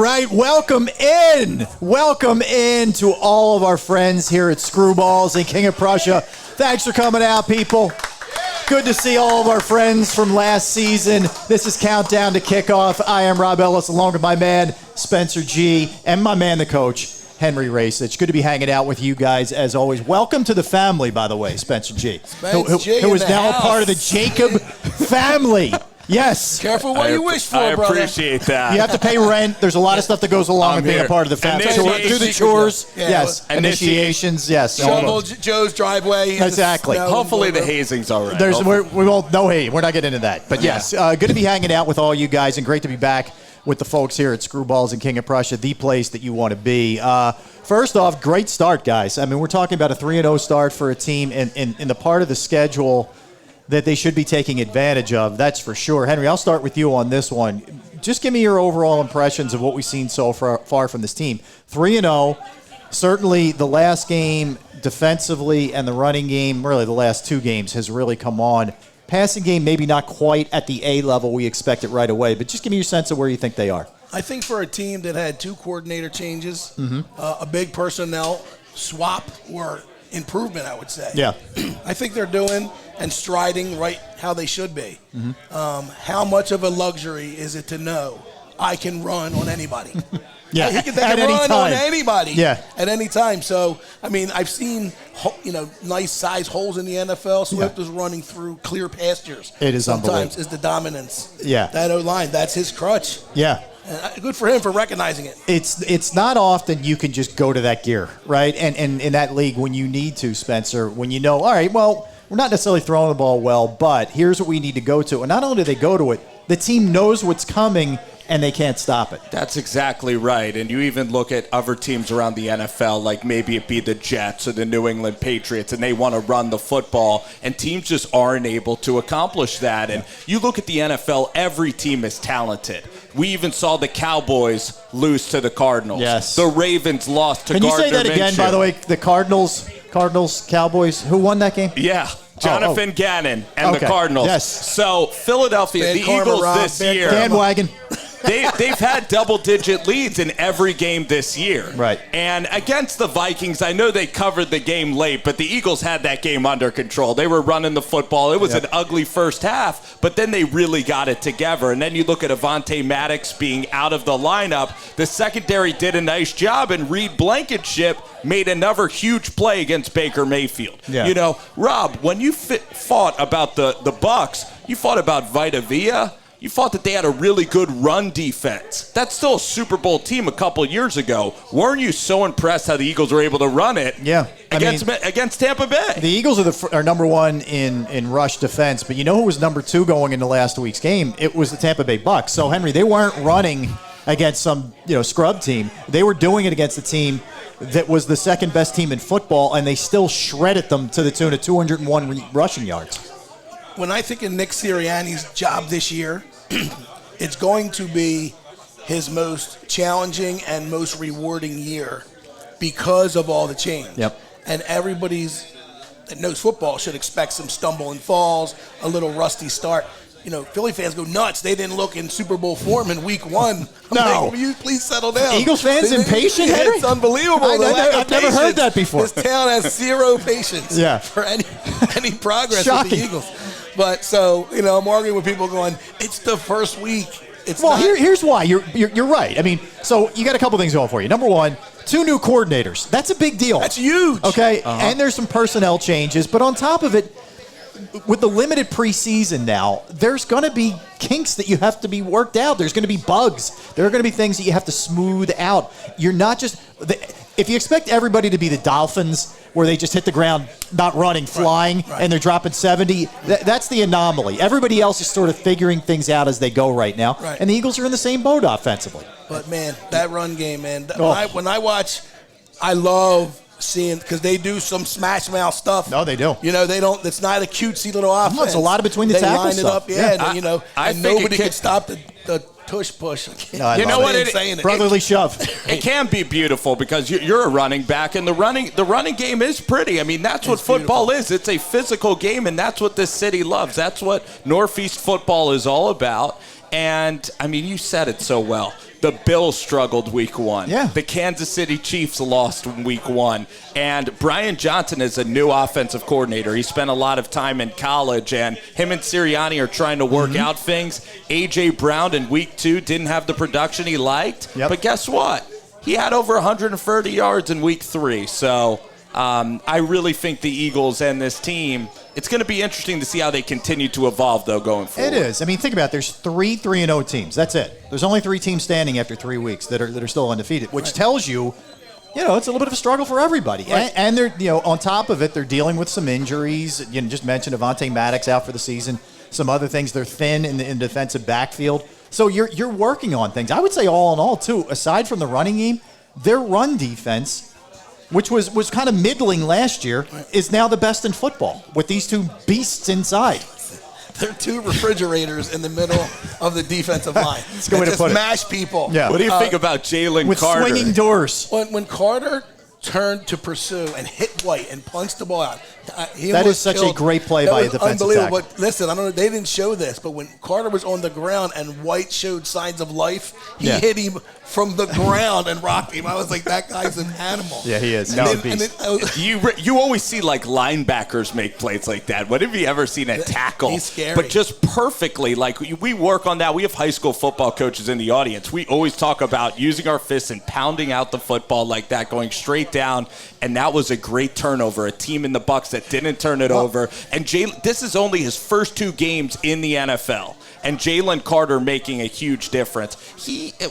right, welcome in. Welcome in to all of our friends here at Screwballs and King of Prussia. Thanks for coming out, people. Good to see all of our friends from last season. This is Countdown to Kickoff. I am Rob Ellis, along with my man, Spencer G., and my man, the coach, Henry Racich. Good to be hanging out with you guys, as always. Welcome to the family, by the way, Spencer G., who is now a part of the JAKIB family. Yes. Careful what you wish for, brother. I appreciate that. You have to pay rent. There's a lot of stuff that goes along with being a part of the family. Do the chores. Yeah. Yes. Initiations. Yes. Shovel Joe's driveway. Exactly. Hopefully the hazing's all right. We won't. No hate. We're not getting into that. But yes, good to be hanging out with all you guys, and great to be back with the folks here at Screwballs and King of Prussia, the place that you want to be. First off, great start, guys. I mean, we're talking about a 3-0 start for a team in the part of the schedule that they should be taking advantage of, that's for sure. Henry, I'll start with you on this one. Just give me your overall impressions of what we've seen so far from this team. 3-0, certainly the last game defensively and the running game, really the last two games, has really come on. Passing game, maybe not quite at the A level we expect it right away, but just give me your sense of where you think they are. I think for a team that had two coordinator changes, a big personnel swap or improvement, I would say. Yeah. I think they're doing and striding right how they should be. How much of a luxury is it to know I can run on anybody? Yeah, they can run on anybody at any time. So, I mean, I've seen, nice size holes in the NFL. Swift is running through clear pastures. It is unbelievable. Sometimes is the dominance. Yeah. That O-line, that's his crutch. Yeah. Good for him for recognizing it. It's not often you can just go to that gear, right? And in that league, when you need to, Spencer, when you know, all right, well, we're not necessarily throwing the ball well, but here's what we need to go to. And not only do they go to it, the team knows what's coming, and they can't stop it. That's exactly right. And you even look at other teams around the NFL, like maybe it be the Jets or the New England Patriots, and they want to run the football, and teams just aren't able to accomplish that. And you look at the NFL, every team is talented. We even saw the Cowboys lose to the Cardinals. Yes. The Ravens lost to Gardner Minshew. Can you say that again, by the way? The Cardinals, Cowboys, who won that game? Yeah. Jonathan Gannon and the Cardinals. Yes. So Philadelphia, the Eagles this year. Bandwagon. They've had double-digit leads in every game this year. Right. And against the Vikings, I know they covered the game late, but the Eagles had that game under control. They were running the football. It was an ugly first half, but then they really got it together. And then you look at Avonte Maddox being out of the lineup. The secondary did a nice job, and Reed Blankenship made another huge play against Baker Mayfield. Yeah. Rob, when you fought about the Bucs, you fought about Vita Vea. You thought that they had a really good run defense. That's still a Super Bowl team a couple years ago. Weren't you so impressed how the Eagles were able to run it against Tampa Bay? The Eagles are number one in rush defense, but you know who was number two going into last week's game? It was the Tampa Bay Bucs. So, Henry, they weren't running against some scrub team. They were doing it against a team that was the second best team in football, and they still shredded them to the tune of 201 rushing yards. When I think of Nick Sirianni's job this year, it's going to be his most challenging and most rewarding year because of all the change. Yep. And everybody's that knows football should expect some stumble and falls, a little rusty start. Philly fans go nuts. They didn't look in Super Bowl form in week one. No. Will you please settle down? Eagles fans impatient, Henry? It's unbelievable. I've never heard that before. This town has zero patience for any progress with the Eagles. But so, I'm arguing with people going, it's the first week. Here's why. You're right. I mean, so you got a couple things going for you. Number one, 2 new coordinators. That's a big deal. That's huge. Okay, and there's some personnel changes. But on top of it, with the limited preseason now, there's going to be kinks that you have to be worked out. There's going to be bugs. There are going to be things that you have to smooth out. You're not just if you expect everybody to be the Dolphins, where they just hit the ground, not running, flying, and they're dropping 70, that's the anomaly. Everybody else is sort of figuring things out as they go right now, and the Eagles are in the same boat offensively. But, man, that run game, man, when I watch, I love seeing, because they do some smash mouth stuff. No, they do. They don't. It's not a cutesy little offense. No, it's a lot of between the tackles. They line it up, and nobody can stop the tush push. No, you know what? Brotherly shove. It can be beautiful because you're a running back, and the running game is pretty. I mean, that's what football is. It's a physical game, and that's what this city loves. That's what Northeast football is all about. And, I mean, you said it so well. The Bills struggled week 1. Yeah. The Kansas City Chiefs lost in week 1. And Brian Johnson is a new offensive coordinator. He spent a lot of time in college, and him and Sirianni are trying to work out things. A.J. Brown in week 2 didn't have the production he liked. Yep. But guess what? He had over 130 yards in week 3. So I really think the Eagles and this team, it's going to be interesting to see how they continue to evolve, though, going forward. It is. I mean, think about it. There's 3 3-0 teams. That's it. There's only 3 teams standing after 3 weeks that are still undefeated, which tells you, it's a little bit of a struggle for everybody. Right. And they're, on top of it, they're dealing with some injuries. You just mentioned Avonte Maddox out for the season. Some other things. They're thin in the defensive backfield. So you're working on things. I would say all in all, too, aside from the running game, their run defense, which was kind of middling last year, is now the best in football with these 2 beasts inside. They're 2 refrigerators in the middle of the defensive line. That's a good way to just put it. mash people. Yeah. What do you think about Jalen With Carter? swinging doors. When Carter turned to pursue and hit White and punched the ball out, That is such a great play by a defensive unbelievable. tackle. But listen, I don't know. They didn't show this, but when Carter was on the ground and White showed signs of life, he hit him from the ground and rocked him. I was like, that guy's an animal. Yeah, he is. And He's a beast. You always see like linebackers make plays like that. When have you ever seen a tackle? He's scary. But just perfectly, like we work on that. We have high school football coaches in the audience. We always talk about using our fists and pounding out the football like that, going straight down. And that was a great turnover. A team in the Bucs that didn't turn it over. And this is only his first 2 games in the NFL. And Jalen Carter making a huge difference.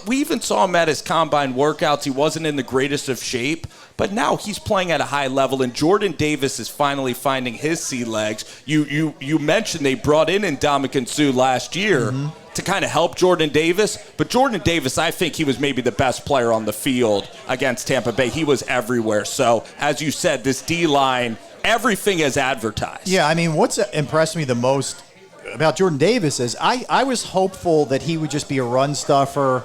We even saw him at his combine workouts. He wasn't in the greatest of shape, but now he's playing at a high level. And Jordan Davis is finally finding his sea legs. You mentioned they brought in Ndamukong Suh last year to kind of help Jordan Davis. But Jordan Davis, I think he was maybe the best player on the field against Tampa Bay. He was everywhere. So as you said, this D-line, everything is advertised. Yeah, I mean, what's impressed me the most about Jordan Davis is I was hopeful that he would just be a run stuffer,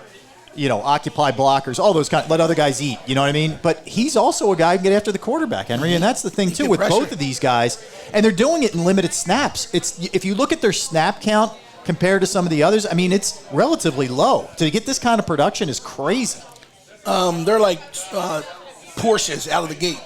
occupy blockers, all those let other guys eat, you know what I mean? But he's also a guy who can get after the quarterback, Henry, and that's the thing, too, with both of these guys. And they're doing it in limited snaps. If you look at their snap count compared to some of the others, I mean, it's relatively low. To get this kind of production is crazy. They're like Porsches out of the gate.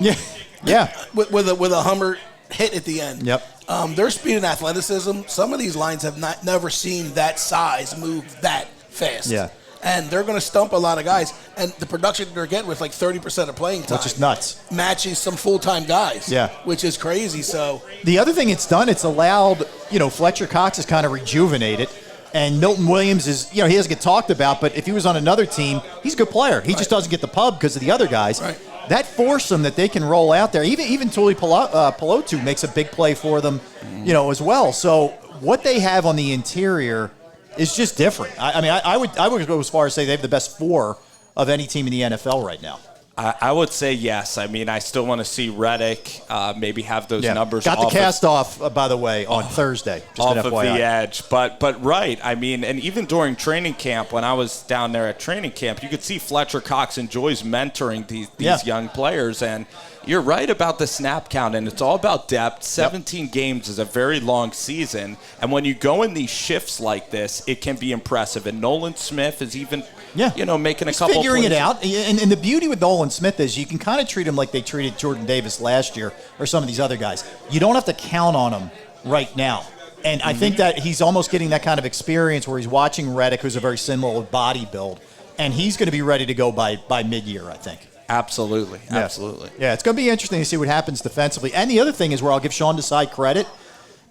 Yeah. with a Hummer hit at the end. Yep. Their speed and athleticism, some of these lines have never seen that size move that fast. Yeah. And they're going to stump a lot of guys. And the production they're getting with like 30% of playing time. Which is nuts. Matching some full-time guys. Yeah. Which is crazy. So the other thing it's done, it's allowed, Fletcher Cox is kind of rejuvenated. And Milton Williams is, he doesn't get talked about, but if he was on another team, he's a good player. He just doesn't get the pub because of the other guys. Right. That foursome that they can roll out there, even Tuli Pelotu makes a big play for them, as well. So what they have on the interior is just different. I would go as far as say they have the best 4 of any team in the NFL right now. I would say yes. I mean, I still want to see Reddick maybe have those numbers. Got the cast off, by the way, on Thursday. Just off an of FYI. the edge. But right. I mean, and even during training camp, when I was down there at training camp, you could see Fletcher Cox enjoys mentoring these young players. And you're right about the snap count, and it's all about depth. 17 games is a very long season. And when you go in these shifts like this, it can be impressive. And Nolan Smith is even making a couple figuring plays. it out. And the beauty with Nolan Smith is you can kind of treat him like they treated Jordan Davis last year or some of these other guys. You don't have to count on him right now. And I think that he's almost getting that kind of experience where he's watching Reddick, who's a very similar body build, and he's going to be ready to go by mid-year, I think. Absolutely. Yeah. Absolutely. Yeah, it's going to be interesting to see what happens defensively. And the other thing is where I'll give Sean Desai credit.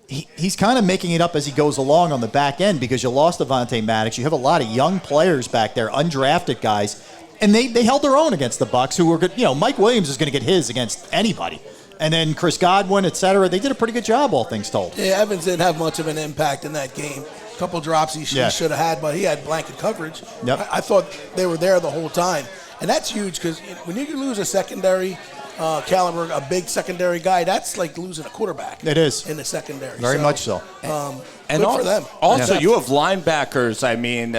He's kind of making it up as he goes along on the back end because you lost Avonte Maddox. You have a lot of young players back there, undrafted guys, and they held their own against the Bucs, who were good. Mike Williams is going to get his against anybody. And then Chris Godwin, et cetera. They did a pretty good job, all things told. Yeah, Evans didn't have much of an impact in that game. A couple drops he should have had, but he had blanket coverage. Yep. I thought they were there the whole time. And that's huge because when you lose a secondary caliber, a big secondary guy, that's like losing a quarterback. It is. In the secondary. Very much so. And And good for them. Also, you have linebackers. I mean,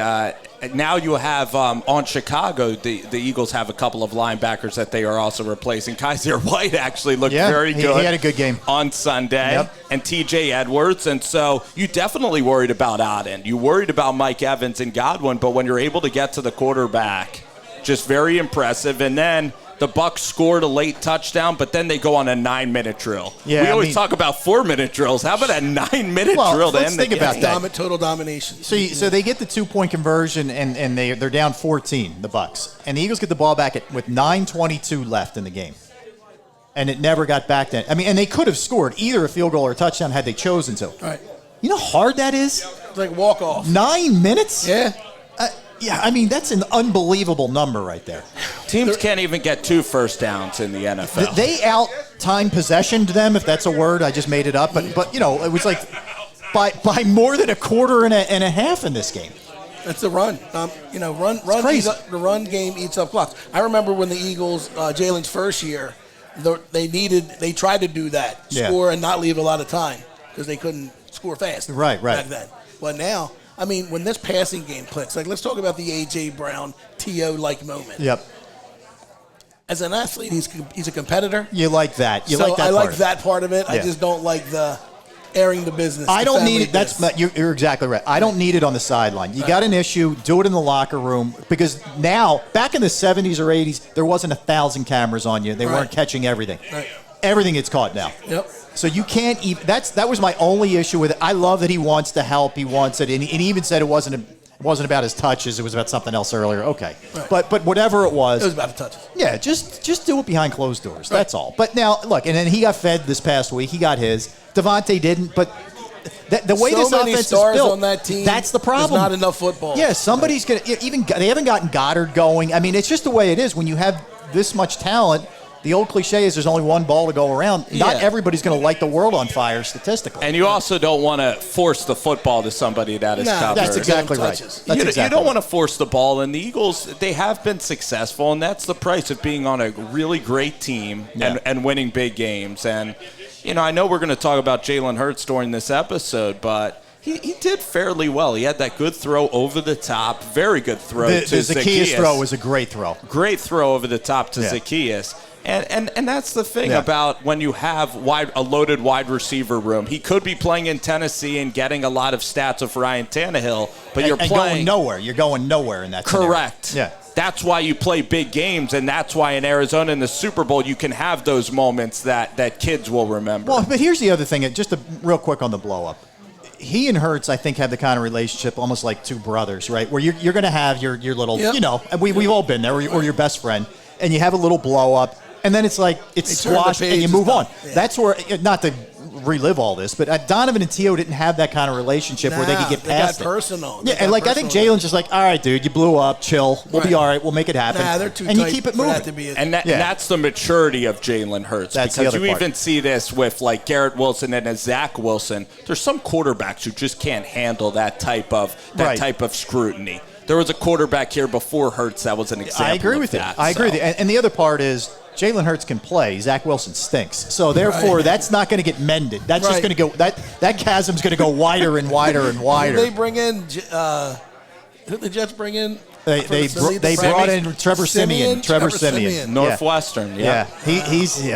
now you have on Chicago, the Eagles have a couple of linebackers that they are also replacing. Kaiser White actually looked very good. He had a good game on Sunday, and T.J. Edwards. And so you definitely worried about Auden. You worried about Mike Evans and Godwin, but when you're able to get to the quarterback, just very impressive. And then the Bucs scored a late touchdown, but then they go on a 9-minute drill. Yeah, we always talk about 4-minute drills. How about a 9-minute drill to end the game? About that. Total domination. So they get the 2-point conversion, and they're down 14, the Bucs. And the Eagles get the ball back with 9:22 left in the game. And it never got back then. I mean, and they could have scored either a field goal or a touchdown had they chosen to. Right. You know how hard that is? It's like walk-off. 9 minutes? Yeah. Yeah, I mean, that's an unbelievable number right there. Teams can't even get 2 first downs in the NFL. They out-time possessioned them, if that's a word. I just made it up. But you know, it was like by more than a quarter and a half in this game. That's the run. The run game eats up clocks. I remember when the Eagles, Jalen's first year, they tried to do that, score and not leave a lot of time because they couldn't score fast. Right. Back then. But now, I mean, when this passing game clicks, like let's talk about the A.J. Brown T.O.-like moment. Yep. As an athlete, he's a competitor. You like that. I like that part of it. Yeah. I just don't like the airing the business. I don't need it. You're exactly right. I don't need it on the sideline. You got an issue, do it in the locker room, because now, back in the 70s or 80s, there wasn't 1,000 cameras on you. They weren't catching everything. Right. Everything gets caught now. Yep. So you can't even. That was my only issue with it. I love that he wants to help. He wants it, and he even said it wasn't about his touches. It was about something else earlier. Okay, right. But whatever it was about the touches. Yeah, just do it behind closed doors. Right. That's all. But now look, and then he got fed this past week. He got his. Devontae didn't, but. The way this offense is built, on that team, that's the problem. There's not enough football. Yeah, somebody's going to they haven't gotten Goddard going. I mean, it's just the way it is when you have this much talent. The old cliche is there's only one ball to go around. Yeah. Not everybody's going to light the world on fire statistically. And you also don't want to force the football to somebody that is covered. That's exactly right. You don't want to force the ball. And the Eagles, they have been successful, and that's the price of being on a really great team and winning big games. And, you know, I know we're going to talk about Jalen Hurts during this episode, but he did fairly well. He had that good throw over the top, very good throw to Zacchaeus. The Zacchaeus throw was a great throw. Great throw over the top to Zacchaeus. And that's the thing about when you have a loaded wide receiver room. He could be playing in Tennessee and getting a lot of stats of Ryan Tannehill, but you're playing going nowhere. You're going nowhere in that Correct. Scenario. Yeah. That's why you play big games, and that's why in Arizona in the Super Bowl you can have those moments that kids will remember. Well, but here's the other thing, just real quick on the blow-up. He and Hurts, I think, have the kind of relationship almost like two brothers, right? Where you're going to have your little, we've all been there, or your best friend, and you have a little blow-up. And then it's like it's squashed and you move on. Yeah. That's where, not to relive all this, but Donovan and T.O. didn't have that kind of relationship where they could get past it. Personal. Yeah, and I think Jalen's just like, all right, dude, you blew up, chill. We'll be all right. We'll make it happen. They're too and tight you keep it moving. That to be and that's the maturity of Jalen Hurts. That's because the other you part. even see this with like Garrett Wilson and Zach Wilson. There's some quarterbacks who just can't handle that type of scrutiny. There was a quarterback here before Hurts that was an example. I agree with that. I agree with you. And the other part is Jalen Hurts can play. Zach Wilson stinks. So therefore, that's not going to get mended. That's just going to go. That chasm's going to go wider and wider and wider. Who they bring in? Who did the Jets bring in? They brought in Trevor Siemian. Trevor Siemian. Northwestern. Yeah. He's.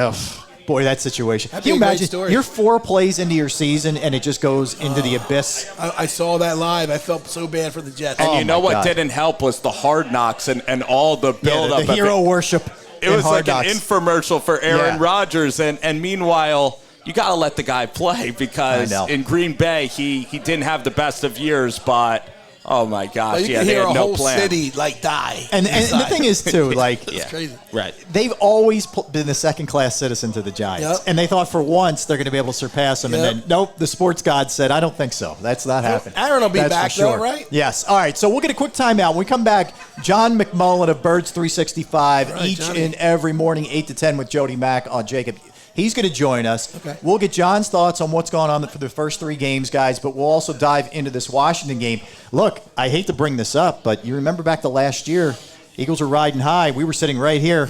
Boy, that situation. Can you imagine? You're 4 plays into your season, and it just goes into the abyss. I saw that live. I felt so bad for the Jets. And you know what didn't help was the hard knocks and all the build-up. The hero worship. It was like an infomercial for Aaron Rodgers. And meanwhile, you got to let the guy play because in Green Bay, he didn't have the best of years, but... Oh my gosh! You can hear a whole city die. And the thing is too, it's crazy. Right? They've always been the second-class citizen to the Giants, and they thought for once they're going to be able to surpass them. And then nope, the sports god said, "I don't think so. That's not happening." Aaron will be back though, right? Yes. All right. So we'll get a quick timeout. When we come back, John McMullen of Birds 365 and every morning 8 to 10 with Jody Mack on JAKIB. He's going to join us. Okay. We'll get John's thoughts on what's going on for the first 3 games, guys, but we'll also dive into this Washington game. Look, I hate to bring this up, but you remember back to last year, Eagles were riding high. We were sitting right here,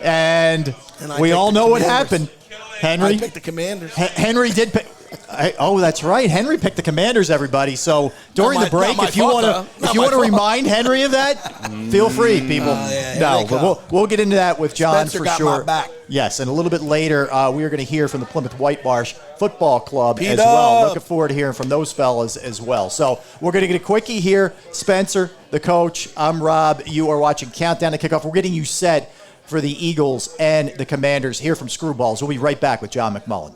and we all know what happened. Henry. I picked the Commanders. Henry did pick. That's right. Henry picked the Commanders, everybody. So during the break, if you want to remind Henry of that, feel free, people. But we'll get into that with John Spencer for got sure. my back. Yes, and a little bit later, we are going to hear from the Plymouth White Marsh Football Club Beat as well. up. Looking forward to hearing from those fellas as well. So we're going to get a quickie here. Spencer, the coach. I'm Rob. You are watching Countdown to Kickoff. We're getting you set for the Eagles and the Commanders here from Screwballs. We'll be right back with John McMullen.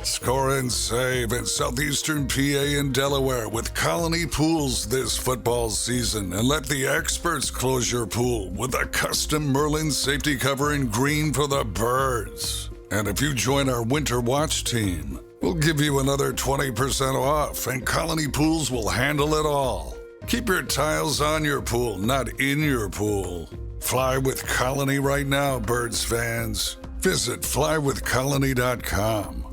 Score and save in southeastern PA and Delaware with Colony Pools this football season, and let the experts close your pool with a custom Merlin safety cover in green for the birds. And if you join our Winter Watch team, we'll give you another 20% off, and Colony Pools will handle it all. Keep your tiles on your pool, not in your pool. Fly with Colony right now, birds fans. Visit flywithcolony.com.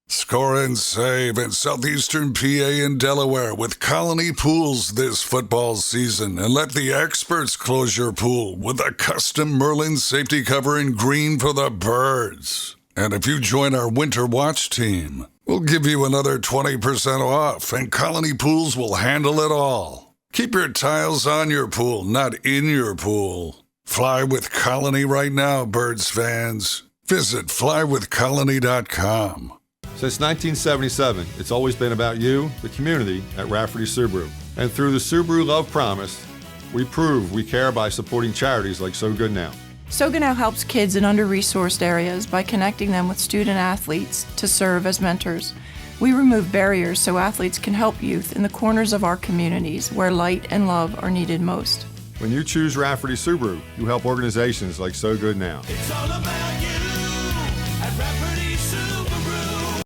Score and save in southeastern PA and Delaware with Colony Pools this football season, and let the experts close your pool with a custom Merlin safety cover in green for the birds. And if you join our Winter Watch team, we'll give you another 20% off, and Colony Pools will handle it all. Keep your tiles on your pool, not in your pool. Fly with Colony right now, birds fans. Visit flywithcolony.com. Since 1977, it's always been about you, the community, at Rafferty Subaru. And through the Subaru Love Promise, we prove we care by supporting charities like So Good Now. So Good Now helps kids in under-resourced areas by connecting them with student athletes to serve as mentors. We remove barriers so athletes can help youth in the corners of our communities where light and love are needed most. When you choose Rafferty Subaru, you help organizations like So Good Now. It's all about you at Rafferty Subaru.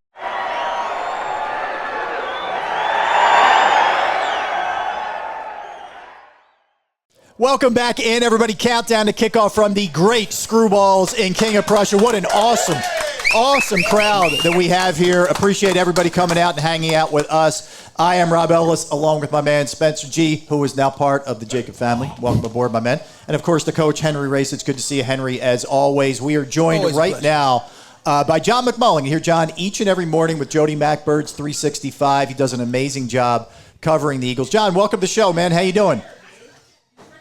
Welcome back in, everybody. Countdown to Kickoff from the great Screwballs in King of Prussia. What an awesome crowd that we have here. Appreciate everybody coming out and hanging out with us. I am Rob Ellis, along with my man Spencer G., who is now part of the JAKIB family. Welcome aboard, my man. And, of course, the coach, Henry Race. It's good to see you, Henry, as always. We are joined right now by John McMullen. You hear John each and every morning with Jody Mack, Birds 365. He does an amazing job covering the Eagles. John, welcome to the show, man. How you doing?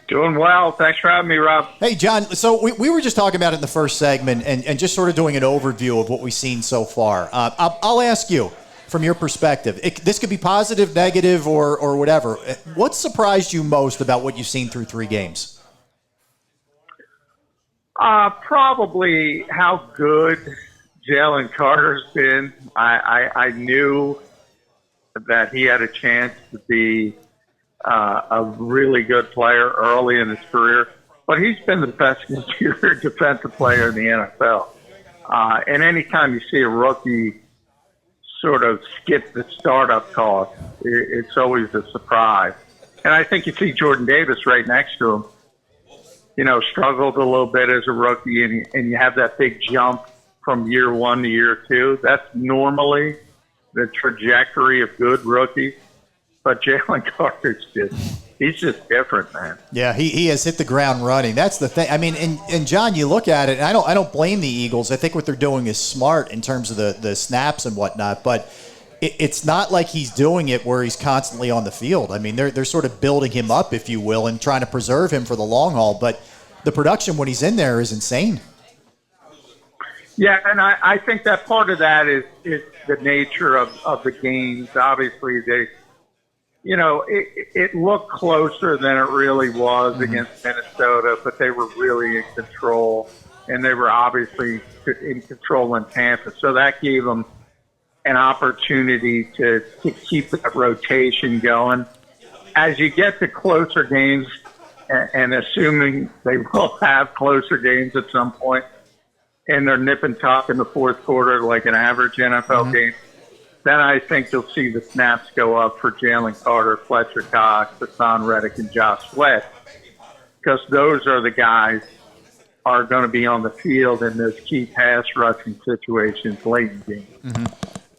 Doing well. Thanks for having me, Rob. Hey, John, so we were just talking about it in the first segment and just sort of doing an overview of what we've seen so far. I'll ask you, from your perspective, this could be positive, negative, or whatever. What surprised you most about what you've seen through 3 games? Probably how good Jalen Carter's been. I knew that he had a chance to be a really good player early in his career, but he's been the best interior defensive player in the NFL. And anytime you see a rookie sort of skip the startup cost, it's always a surprise. And I think you see Jordan Davis right next to him, struggled a little bit as a rookie, and you have that big jump from year 1 to year 2. That's normally the trajectory of good rookies. But Jalen Carter's he's just different, man. Yeah, he has hit the ground running. That's the thing. I mean, and John, you look at it, and I don't blame the Eagles. I think what they're doing is smart in terms of the snaps and whatnot, but it's not like he's doing it where he's constantly on the field. I mean, they're sort of building him up, if you will, and trying to preserve him for the long haul, but the production when he's in there is insane. Yeah, and I think that part of that is the nature of the games. Obviously, it looked closer than it really was against Minnesota, but they were really in control, and they were obviously in control in Tampa. So that gave them an opportunity to keep that rotation going. As you get to closer games, and assuming they will have closer games at some point, and they're nip and tuck in the fourth quarter like an average NFL game, then I think you'll see the snaps go up for Jalen Carter, Fletcher Cox, Hassan Reddick, and Josh Sweat, because those are the guys are going to be on the field in those key pass rushing situations late in the game.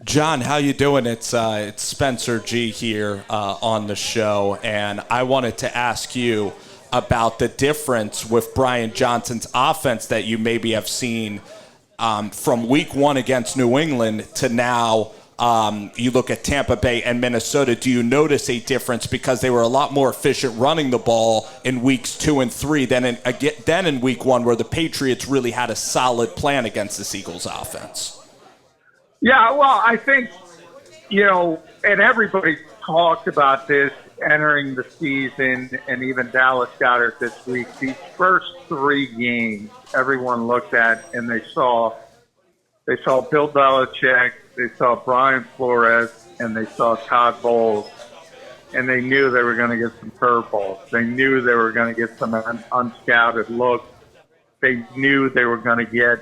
John, how you doing? It's Spencer G here on the show, and I wanted to ask you about the difference with Brian Johnson's offense that you maybe have seen from week 1 against New England to now You look at Tampa Bay and Minnesota. Do you notice a difference because they were a lot more efficient running the ball in weeks 2 and 3 than in week 1, where the Patriots really had a solid plan against this Eagles offense? Yeah, well, I think, and everybody talked about this entering the season, and even Dallas got it this week. These first 3 games, everyone looked at, and they saw Bill Belichick, they saw Brian Flores, and they saw Todd Bowles, and they knew they were going to get some curveballs. They knew they were going to get some unscouted looks. They knew they were going to get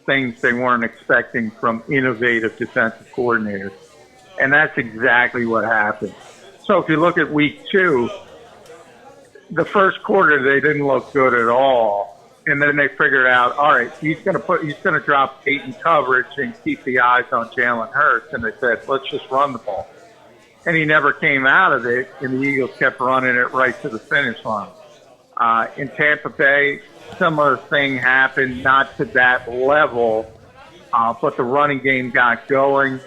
things they weren't expecting from innovative defensive coordinators. And that's exactly what happened. So if you look at week 2, the first quarter they didn't look good at all. And then they figured out, all right, he's going to drop 8 in coverage and keep the eyes on Jalen Hurts. And they said, let's just run the ball. And he never came out of it, and the Eagles kept running it right to the finish line. In Tampa Bay, similar thing happened, not to that level, but the running game got going.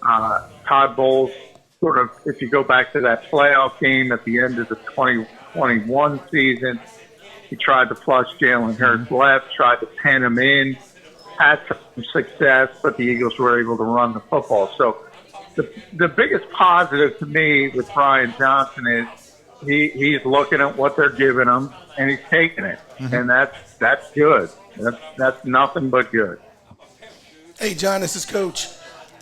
Todd Bowles, sort of, if you go back to that playoff game at the end of the 2021 season, he tried to flush Jalen Hurts left, tried to pin him in, had some success, but the Eagles were able to run the football. So the biggest positive to me with Brian Johnson is he's looking at what they're giving him, and he's taking it. And that's good. That's nothing but good. Hey, John, this is Coach.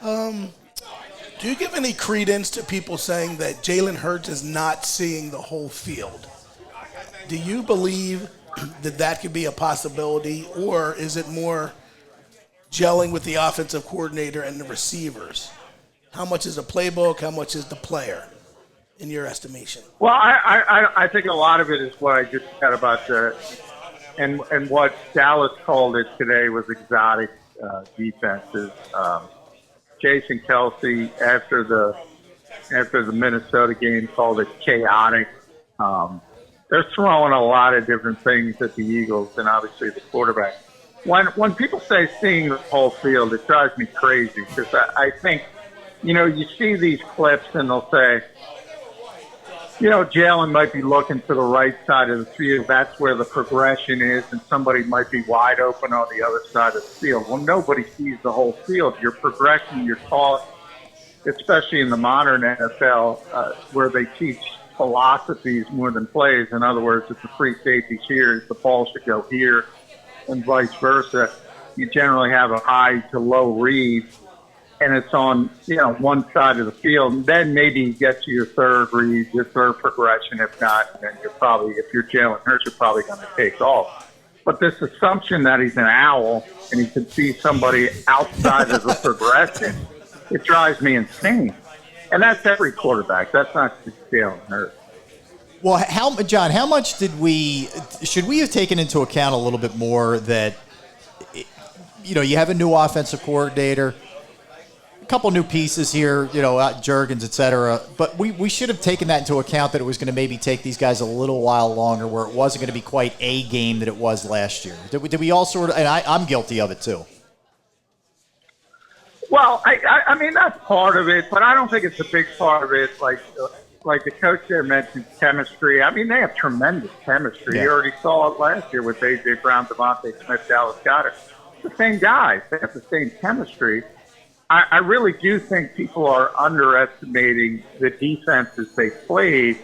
Do you give any credence to people saying that Jalen Hurts is not seeing the whole field? Do you believe that could be a possibility, or is it more gelling with the offensive coordinator and the receivers? How much is the playbook? How much is the player, in your estimation? Well, I think a lot of it is what I just said about and what Dallas called it today was exotic defenses. Jason Kelsey, after the Minnesota game, called it chaotic. They're throwing a lot of different things at the Eagles, and obviously the quarterback. When people say seeing the whole field, it drives me crazy because I think, you see these clips and they'll say, Jalen might be looking to the right side of the field. That's where the progression is, and somebody might be wide open on the other side of the field. Well, nobody sees the whole field. Your progression, you're taught, especially in the modern NFL, where they teach philosophies more than plays. In other words, if the free safety's here, the ball should go here, and vice versa. You generally have a high to low read, and it's on one side of the field. And then maybe you get to your third read, your third progression. If not, then if you're Jalen Hurts, you're probably going to take off. But this assumption that he's an owl and he can see somebody outside of the progression, it drives me insane. And that's every quarterback. That's not just Jalen Hurts. Well, John, how much should we have taken into account a little bit more that, you have a new offensive coordinator, a couple new pieces here, Juergens, et cetera, but we should have taken that into account, that it was going to maybe take these guys a little while longer, where it wasn't going to be quite a game that it was last year. Did we all sort of, and I'm guilty of it too. Well, I mean, that's part of it, but I don't think it's a big part of it. Like the coach there mentioned, chemistry. I mean, they have tremendous chemistry. Yeah. You already saw it last year with A.J. Brown, Devontae Smith, Dallas Goedert. The same guys. They have the same chemistry. I really do think people are underestimating the defenses they played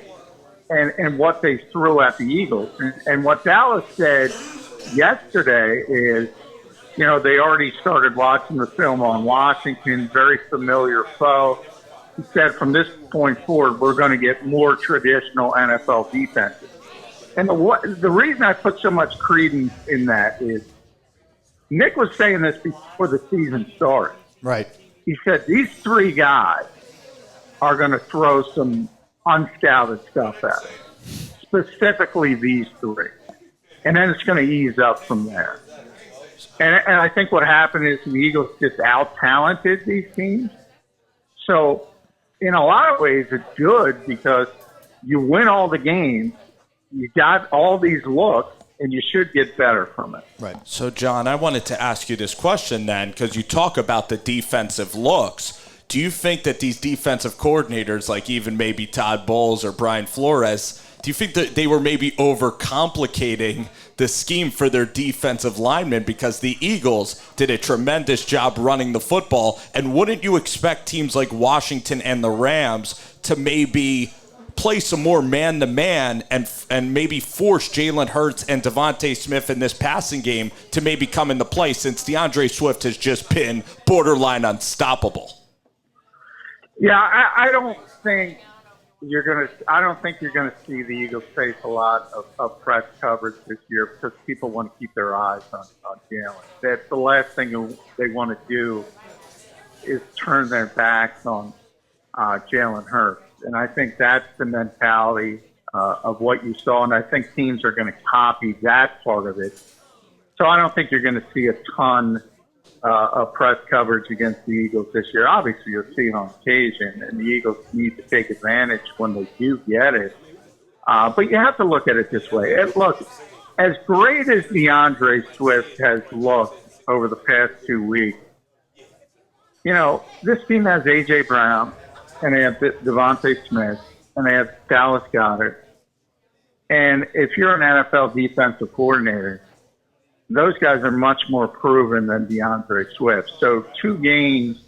and what they threw at the Eagles. And what Dallas said yesterday is, they already started watching the film on Washington, very familiar foe. He said from this point forward, we're going to get more traditional NFL defenses. And the reason I put so much credence in that is Nick was saying this before the season started. Right. He said these 3 guys are going to throw some unscouted stuff at us, specifically these 3. And then it's going to ease up from there. And I think what happened is the Eagles just out-talented these teams. So in a lot of ways, it's good because you win all the games, you got all these looks, and you should get better from it. Right. So, John, I wanted to ask you this question then, because you talk about the defensive looks. Do you think that these defensive coordinators, like even maybe Todd Bowles or Brian Flores, do you think that they were maybe overcomplicating the scheme for their defensive linemen, because the Eagles did a tremendous job running the football? And wouldn't you expect teams like Washington and the Rams to maybe play some more man-to-man and maybe force Jalen Hurts and Devontae Smith in this passing game to maybe come into play, since DeAndre Swift has just been borderline unstoppable? Yeah, I don't think you're gonna see the Eagles face a lot of press coverage this year, because people want to keep their eyes on Jalen. That's the last thing they want to do is turn their backs on Jalen Hurts. And I think that's the mentality of what you saw, and I think teams are going to copy that part of it. So I don't think you're going to see a ton of press coverage against the Eagles this year. Obviously, you'll see it on occasion, and the Eagles need to take advantage when they do get it. But you have to look at it this way. Look, as great as DeAndre Swift has looked over the past 2 weeks, you know, this team has A.J. Brown, and they have Devontae Smith, and they have Dallas Goedert. And if you're an NFL defensive coordinator, those guys are much more proven than DeAndre Swift. So 2 games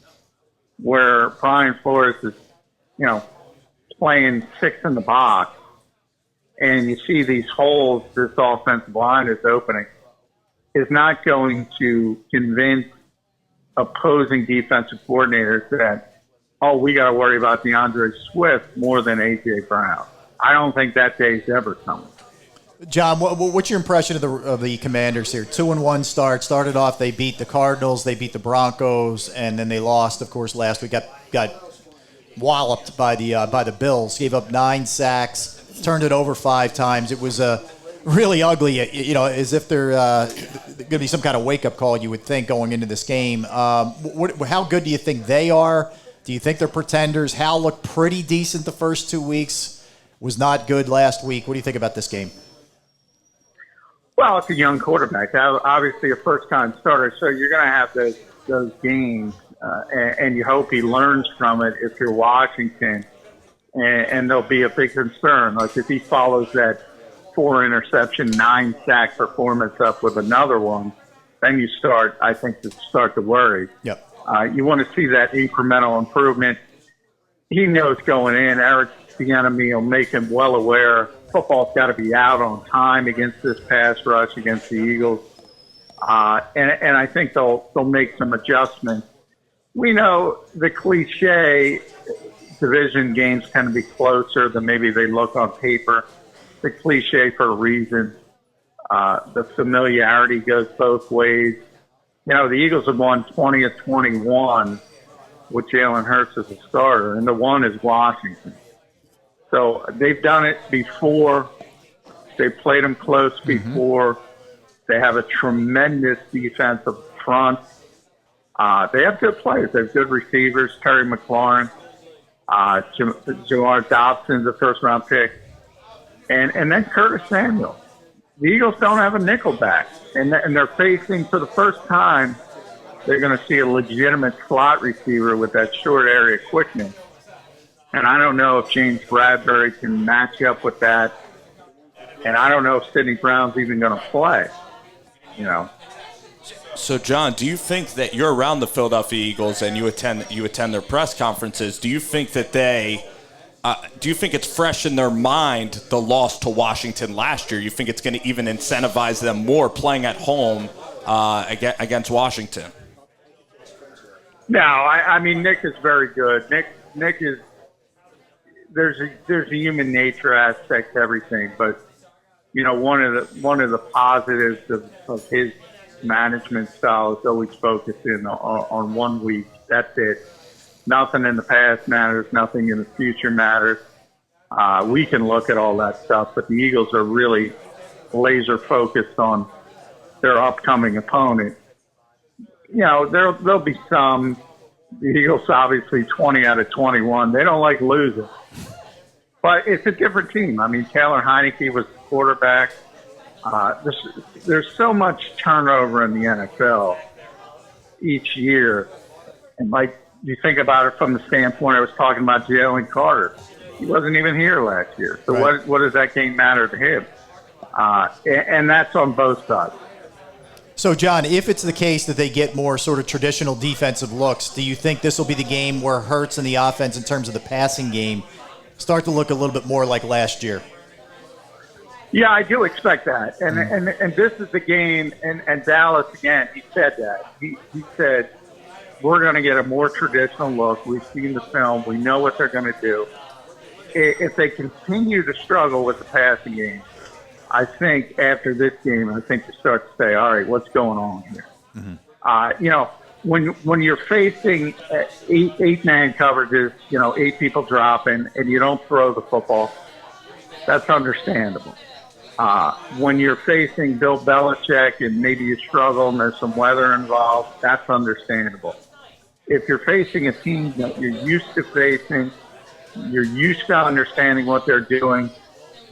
where Brian Flores is, you know, playing 6 in the box, and you see these holes this offensive line is opening, is not going to convince opposing defensive coordinators that, oh, we got to worry about DeAndre Swift more than A.J. Brown. I don't think that day's ever coming. John, what's your impression of the Commanders here? 2-1 start. Started off, they beat the Cardinals, they beat the Broncos, and then they lost, of course, last week. Got walloped by the Bills. Gave up 9 sacks, turned it over 5 times. It was really ugly, you know, as if they're going to be some kind of wake-up call, you would think, going into this game. How good do you think they are? Do you think they're pretenders? Hal looked pretty decent the first 2 weeks, was not good last week. What do you think about this game? Well, it's a young quarterback, obviously a first-time starter, so you're going to have those games, and you hope he learns from it if you're Washington, and there'll be a big concern. Like if he follows that 4-interception, 9-sack performance up with another one, then you start to worry. Yep. You want to see that incremental improvement. He knows going in, Eric Bieniemy will make him well aware football's got to be out on time against this pass rush against the Eagles. And I think they'll make some adjustments. We know the cliche division games tend to be closer than maybe they look on paper. The cliche for a reason. The familiarity goes both ways. You know, the Eagles have won 20 of 21 with Jalen Hurts as a starter, and the one is Washington. So they've done it before. They played them close before. Mm-hmm. They have a tremendous defensive front. They have good players. They have good receivers. Terry McLaurin, Jamar Dobson's a first-round pick, and then Curtis Samuel. The Eagles don't have a nickel back, and they're facing, for the first time, they're going to see a legitimate slot receiver with that short area quickness. And I don't know if James Bradbury can match up with that. And I don't know if Sidney Brown's even going to play, you know. So, John, do you think that you're around the Philadelphia Eagles and you attend their press conferences? Do you think that do you think it's fresh in their mind, the loss to Washington last year? You think it's going to even incentivize them more playing at home against Washington? No, I mean, Nick is very good. Nick is, there's a human nature aspect to everything, but you know, one of the positives of his management style is always focusing on 1 week. That's it. Nothing in the past matters. Nothing in the future matters. We can look at all that stuff, but the Eagles are really laser focused on their upcoming opponent. You know, there'll be some. The Eagles obviously 20 out of 21. They don't like losing. But it's a different team. I mean, Taylor Heineke was the quarterback. There's so much turnover in the NFL each year. And like you think about it from the standpoint I was talking about Jalen Carter. He wasn't even here last year. So Right. what does that game matter to him? And that's on both sides. So, John, if it's the case that they get more sort of traditional defensive looks, do you think this will be the game where Hurts and the offense in terms of the passing game start to look a little bit more like last year? Yeah, I do expect that. And this is the game, and Dallas, again, he said that. He said, we're going to get a more traditional look. We've seen the film. We know what they're going to do. If they continue to struggle with the passing game, I think after this game, I think you start to say, all right, what's going on here? When you're facing eight-man coverages, 8 people dropping, and you don't throw the football, that's understandable. When you're facing Bill Belichick and maybe you struggle and there's some weather involved, that's understandable. If you're facing a team that you're used to facing, you're used to understanding what they're doing,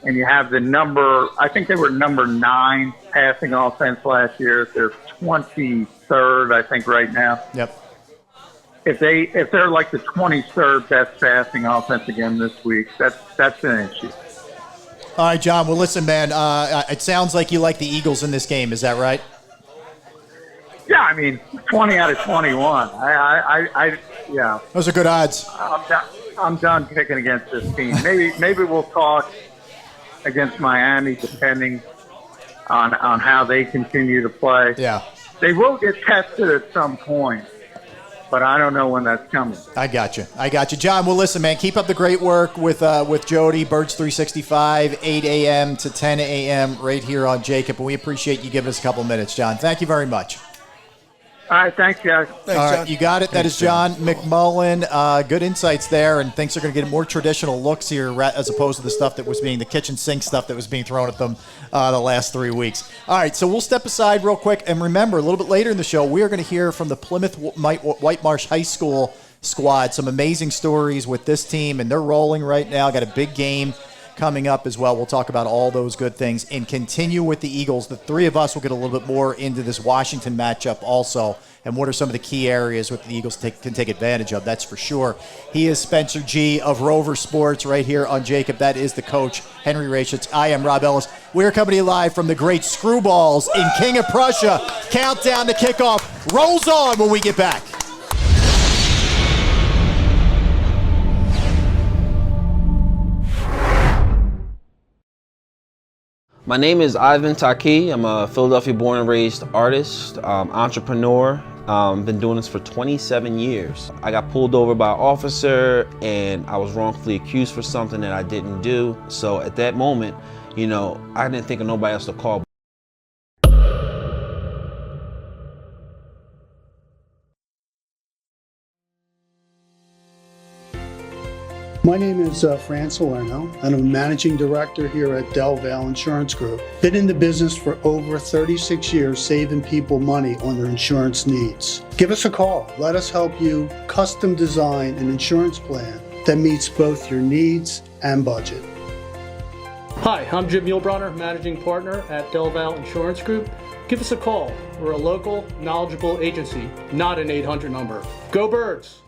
and you have the number, I think they were number 9 passing offense last year. They're 23rd, I think, right now. Yep. If they're like the 23rd best passing offense again this week, that's an issue. All right, John. Well, listen, man, it sounds like you like the Eagles in this game. Is that right? Yeah, I mean, 20 out of 21. Yeah. Those are good odds. I'm done picking against this team. Maybe we'll talk against Miami, depending on how they continue to play. Yeah. They will get tested at some point, but I don't know when that's coming. I got you. John, well, listen, man, keep up the great work with Jody, Birds 365, 8 a.m. to 10 a.m. right here on JAKIB, and we appreciate you giving us a couple minutes, John. Thank you very much. All right, thanks, guys. Thanks, All right, John. you got it. That is John McMullen. Good insights there, and things are going to get more traditional looks here as opposed to the stuff that was being the kitchen sink stuff that was being thrown at them the last 3 weeks. All right, so we'll step aside real quick, and remember, a little bit later in the show, we are going to hear from the Plymouth White Marsh High School squad. Some amazing stories with this team, and they're rolling right now. Got a big game coming up as well. We'll talk about all those good things and continue with the Eagles. The three of us will get a little bit more into this Washington matchup also, and what are some of the key areas what the Eagles can take advantage of. That's for sure. He is Spencer G. of Rover Sports right here on JAKIB. That is the coach, Henry Rachitz. I am Rob Ellis. We're coming to you live from the great Screwballs in King of Prussia. Countdown to kickoff rolls on when we get back. My name is Ivan Taki. I'm a Philadelphia born and raised artist, entrepreneur. Been doing this for 27 years. I got pulled over by an officer and I was wrongfully accused for something that I didn't do. So at that moment, I didn't think of nobody else to call. My name is Fran Salerno, and I'm a managing director here at Del Valle Insurance Group. Been in the business for over 36 years, saving people money on their insurance needs. Give us a call. Let us help you custom design an insurance plan that meets both your needs and budget. Hi, I'm Jim Muehlbronner, managing partner at Del Valle Insurance Group. Give us a call. We're a local, knowledgeable agency, not an 800 number. Go Birds!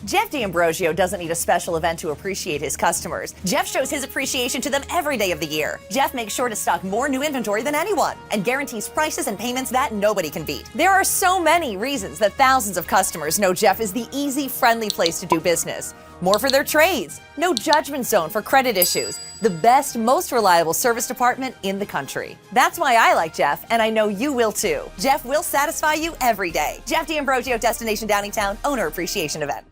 Jeff D'Ambrosio doesn't need a special event to appreciate his customers. Jeff shows his appreciation to them every day of the year. Jeff makes sure to stock more new inventory than anyone and guarantees prices and payments that nobody can beat. There are so many reasons that thousands of customers know Jeff is the easy, friendly place to do business. More for their trades, no judgment zone for credit issues, the best, most reliable service department in the country. That's why I like Jeff, and I know you will too. Jeff will satisfy you every day. Jeff D'Ambrosio, Destination Downingtown, Owner Appreciation Event.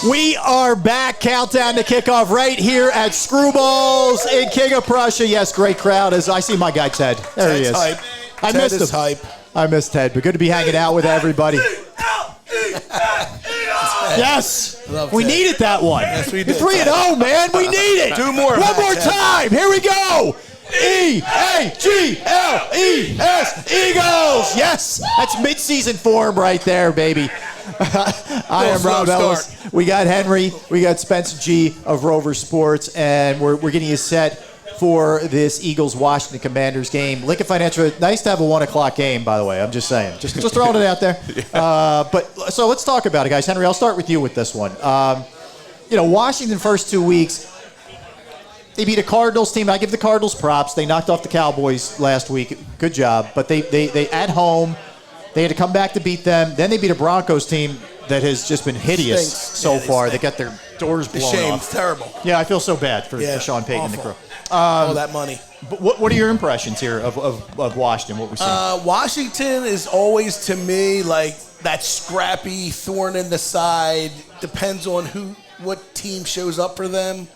We are back. Countdown to kickoff right here at Screwballs in King of Prussia. Yes, great crowd. As I see my guy Ted. There he is. Hype. I Ted missed is him. hype. I missed Ted, but good to be hanging out with everybody. Yes, Love we Ted. needed that one. Yes, we did. 3-0, man. We need it. Do more of One that, more Ted. time. Here we go. E-A-G-L-E-S, Eagles. Yes, that's mid-season form right there, baby. I am Rob Ellis. We got Henry. We got Spencer G of Rover Sports, and we're getting you set for this Eagles-Washington Commanders game. Lincoln Financial, nice to have a 1 o'clock game, by the way. I'm just saying. Just throwing it out there. So let's talk about it, guys. Henry, I'll start with you with this one. Washington first 2 weeks, they beat a Cardinals team. I give the Cardinals props. They knocked off the Cowboys last week. Good job. But they at home, they had to come back to beat them. Then they beat a Broncos team that has just been hideous so far. They got their doors blown off. It's terrible. Yeah, I feel so bad for Sean Payton and the crew. All that money. But what are your impressions here of Washington, what we're seeing? Washington is always, to me, like that scrappy thorn in the side. Depends on what team shows up for them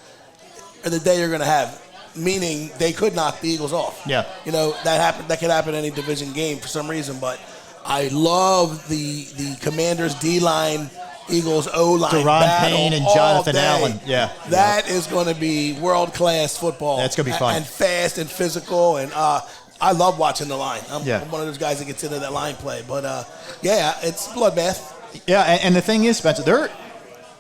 or the day you're going to have. Meaning they could knock the Eagles off. Yeah. That could happen in any division game for some reason. But I love the Commanders D-line, Eagles O-line Deron battle Payne and all Jonathan day. Allen. Yeah. That is going to be world-class football. That's going to be fun. And fast and physical. And I love watching the line. I'm one of those guys that gets into that line play. But, it's bloodbath. Yeah, and the thing is, Spencer,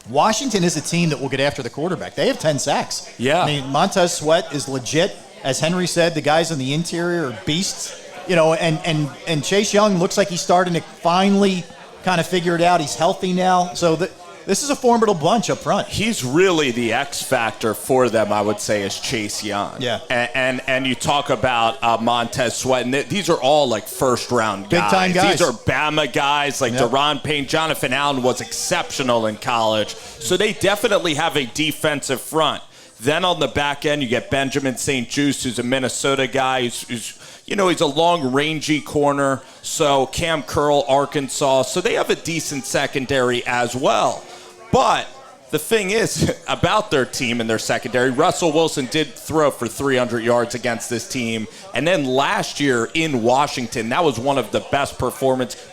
Washington is a team that will get after the quarterback. They have 10 sacks. Yeah. I mean, Montez Sweat is legit. As Henry said, the guys on the interior are beasts. And Chase Young looks like he's starting to finally kind of figure it out. He's healthy now. So this is a formidable bunch up front. He's really the X factor for them, I would say, is Chase Young. Yeah. And you talk about Montez Sweat, and these are all like first-round guys. Big-time guys. These are Bama guys like Deron Payne. Jonathan Allen was exceptional in college. So they definitely have a defensive front. Then on the back end, you get Benjamin St. Juste, who's a Minnesota guy who's he's a long, rangy corner. So Cam Curl, Arkansas. So they have a decent secondary as well. But the thing is about their team and their secondary, Russell Wilson did throw for 300 yards against this team. And then last year in Washington, that was the best performance of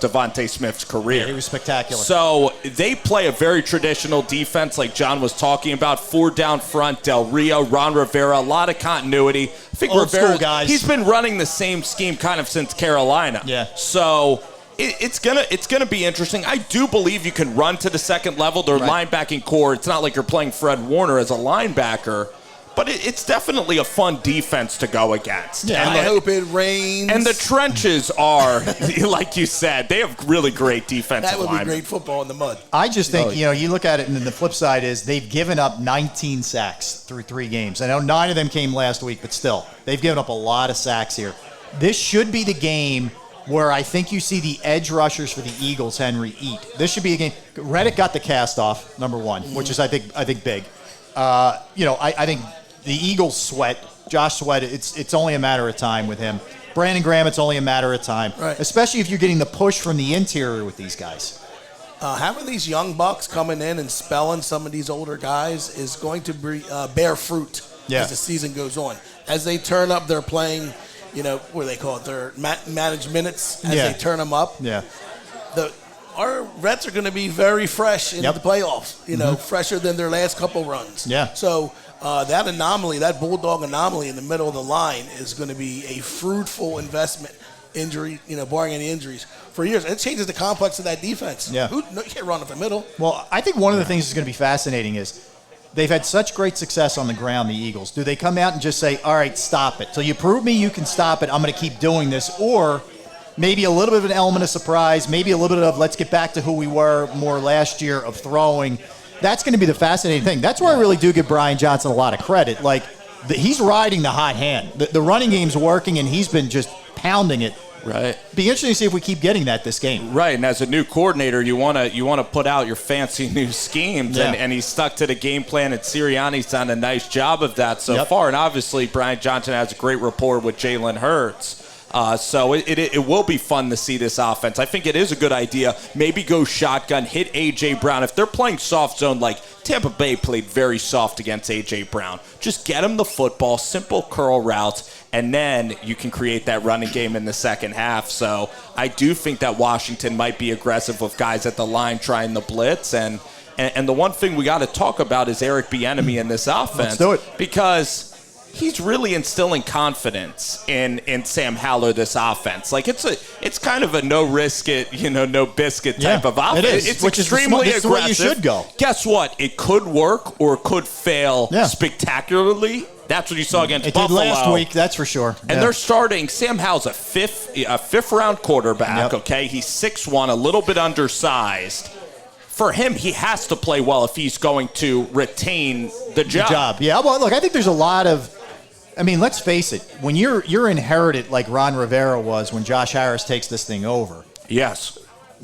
Devontae Smith's career. Yeah, he was spectacular. So they play a very traditional defense like John was talking about. 4 down front, Del Rio, Ron Rivera, a lot of continuity. I think Old Rivera, school guys. He's been running the same scheme kind of since Carolina. Yeah. So it's gonna be interesting. I do believe you can run to the second level. Their linebacking core, it's not like you're playing Fred Warner as a linebacker, but it's definitely a fun defense to go against. Yeah, and I hope it rains. And the trenches are, like you said, they have really great defensive That would linemen. be great football in the mud. I just think, you look at it, and then the flip side is they've given up 19 sacks through 3 games. I know 9 of them came last week, but still, they've given up a lot of sacks here. This should be the game where I think you see the edge rushers for the Eagles, Henry, eat. This should be a game. Reddick got the cast off, number 1, which is I think big. I think the Eagles Josh Sweat. It's only a matter of time with him. Brandon Graham, it's only a matter of time, especially if you're getting the push from the interior with these guys. Having these young bucks coming in and spelling some of these older guys is going to bear fruit as the season goes on. As they turn up their playing, what do they call it? Their managed minutes as they turn them up. Yeah. Our vets are going to be very fresh in the playoffs, fresher than their last couple runs. Yeah. So that anomaly, that Bulldog anomaly in the middle of the line is going to be a fruitful investment, barring any injuries, for years. It changes the complex of that defense. Yeah. You can't run up the middle. Well, I think one of the things that's going to be fascinating is they've had such great success on the ground, the Eagles. Do they come out and just say, all right, stop it. Till you prove me you can stop it, I'm going to keep doing this. Or maybe a little bit of an element of surprise, maybe a little bit of let's get back to who we were more last year of throwing. That's going to be the fascinating thing. That's where I really do give Brian Johnson a lot of credit. He's riding the hot hand. The running game's working, and he's been just pounding it. Right. Be interesting to see if we keep getting that this game. Right, and as a new coordinator, you want to put out your fancy new schemes, and he's stuck to the game plan, and Sirianni's done a nice job of that so far. And obviously, Brian Johnson has a great rapport with Jalen Hurts. So it will be fun to see this offense. I think it is a good idea. Maybe go shotgun, hit A.J. Brown. If they're playing soft zone, like Tampa Bay played very soft against A.J. Brown, just get him the football, simple curl routes, and then you can create that running game in the second half. So I do think that Washington might be aggressive with guys at the line trying the blitz. And the one thing we got to talk about is Eric Bieniemy in this offense. Let's do it. Because he's really instilling confidence in Sam Howell, this offense. Like it's kind of a no risk it, no biscuit type of offense. It is. It's Which extremely is the way you should go. Guess what? It could work or it could fail spectacularly. That's what you saw against Buffalo. Did last week, that's for sure. And they're starting. Sam Howell's a fifth round quarterback. Okay, he's 6'1", a little bit undersized. For him, he has to play well if he's going to retain the job. Yeah, well, look, I think there's a lot of. I mean, let's face it. When you're inherited like Ron Rivera was when Josh Harris takes this thing over. Yes.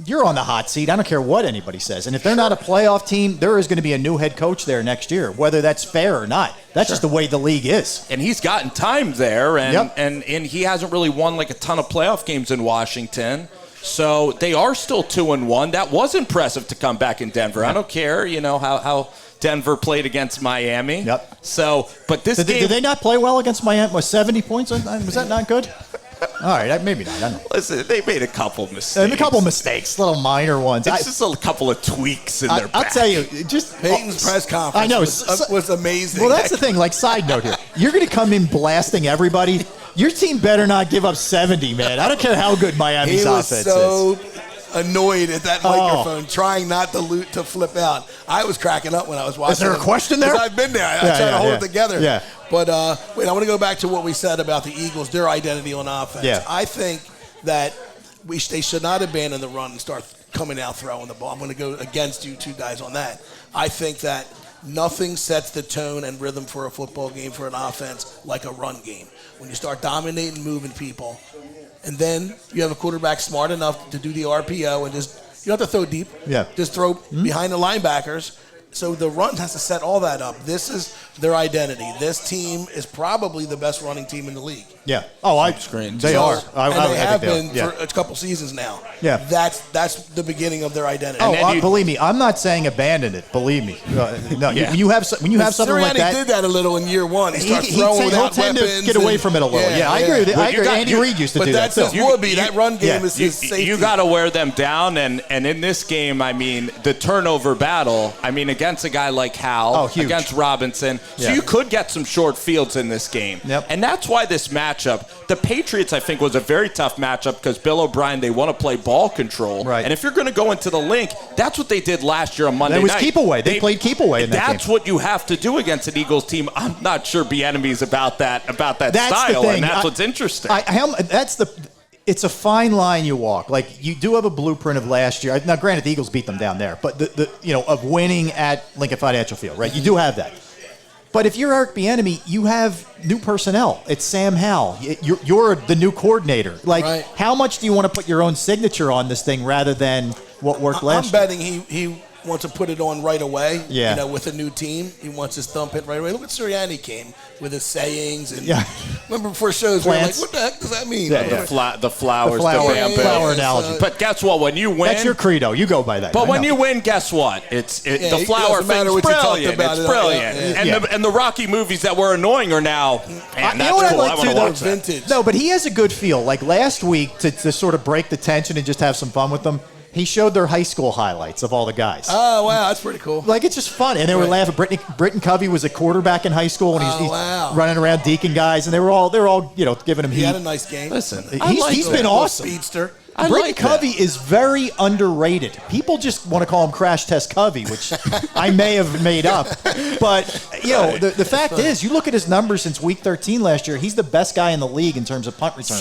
You're on the hot seat. I don't care what anybody says. And if they're not a playoff team, there is going to be a new head coach there next year, whether that's fair or not. That's just the way the league is. And he's gotten time there, and he hasn't really won like a ton of playoff games in Washington. So they are still 2-1. That was impressive to come back in Denver. I don't care, how Denver played against Miami. Yep. So, but this game... Did they not play well against Miami? Was 70 points? Was that not good? All right, maybe not. I don't know. Listen, they made a couple mistakes. Little minor ones. It's just a couple of tweaks in their back. I'll tell you, just Peyton's press conference I know, was amazing. Well, that's the thing. Like, side note here. You're going to come in blasting everybody. Your team better not give up 70, man. I don't care how good Miami's offense is. He was so annoyed at that microphone, trying not to flip out. I was cracking up when I was watching. Is there a question there? I've been there. I try to hold it together. Yeah. But wait, I want to go back to what we said about the Eagles, their identity on offense. Yeah. I think that they should not abandon the run and start coming out throwing the ball. I'm going to go against you two guys on that. I think that nothing sets the tone and rhythm for a football game for an offense like a run game. When you start dominating, moving people, and then you have a quarterback smart enough to do the RPO and you don't have to throw deep. Yeah. Just throw behind the linebackers. So the run has to set all that up. This is their identity. This team is probably the best running team in the league. Yeah. Oh, they are. They have been for a couple seasons now. Yeah. That's the beginning of their identity. Oh, believe me, I'm not saying abandon it. Believe me. No, when you have something like that. Sirianni did that a little in year one. He starts throwing without he'll tend weapons. to get away from it a little. Yeah, I agree with it. I agree. Andy Reid used to do that too. But that's Woodby. That run game is his safety. You got to wear them down, and in this game, I mean, the turnover battle, I mean, against a guy like Howell, against Robinson, so you could get some short fields in this game. Yep. And that's why this matchup, the Patriots, I think, was a very tough matchup because Bill O'Brien, they want to play ball control. Right. And if you're going to go into the link, that's what they did last year on Monday night. It was keep away. They played keep away in that game. That's what you have to do against an Eagles team. I'm not sure Bieniemy's about that that's style, the thing. and that's what's interesting. It's a fine line you walk. Like, you do have a blueprint of last year. Now, granted, the Eagles beat them down there, but of winning at Lincoln Financial Field, right? You do have that. But if you're Eric Bieniemy, you have new personnel. It's Sam Howell. You're the new coordinator. Like, how much do you want to put your own signature on this thing rather than what worked last year? I'm betting he wants to put it on right away. Yeah. With a new team, he wants his thumb hit right away. Look at Sirianni came with his sayings and remember before shows we were like, what the heck does that mean? Yeah, the flowers, the bamboo. Flower analogy. But guess what? When you win, that's your credo. You go by that. But when you win, guess what? The flower thing's brilliant. It's brilliant. And the Rocky movies that were annoying are now. Man, that's cool. I want to watch that. No, but he has a good feel. Like last week, to sort of break the tension and just have some fun with them, he showed their high school highlights of all the guys. Oh, wow. That's pretty cool. Like, it's just fun. And they were laughing. Britton Covey was a quarterback in high school, and he's running around deacon guys, and they're all giving him heat. He had a nice game. Listen, he's been awesome. Speedster. Britton Covey is very underrated. People just want to call him Crash Test Covey, which I may have made up. But, the fact is, you look at his numbers since Week 13 last year, he's the best guy in the league in terms of punt return.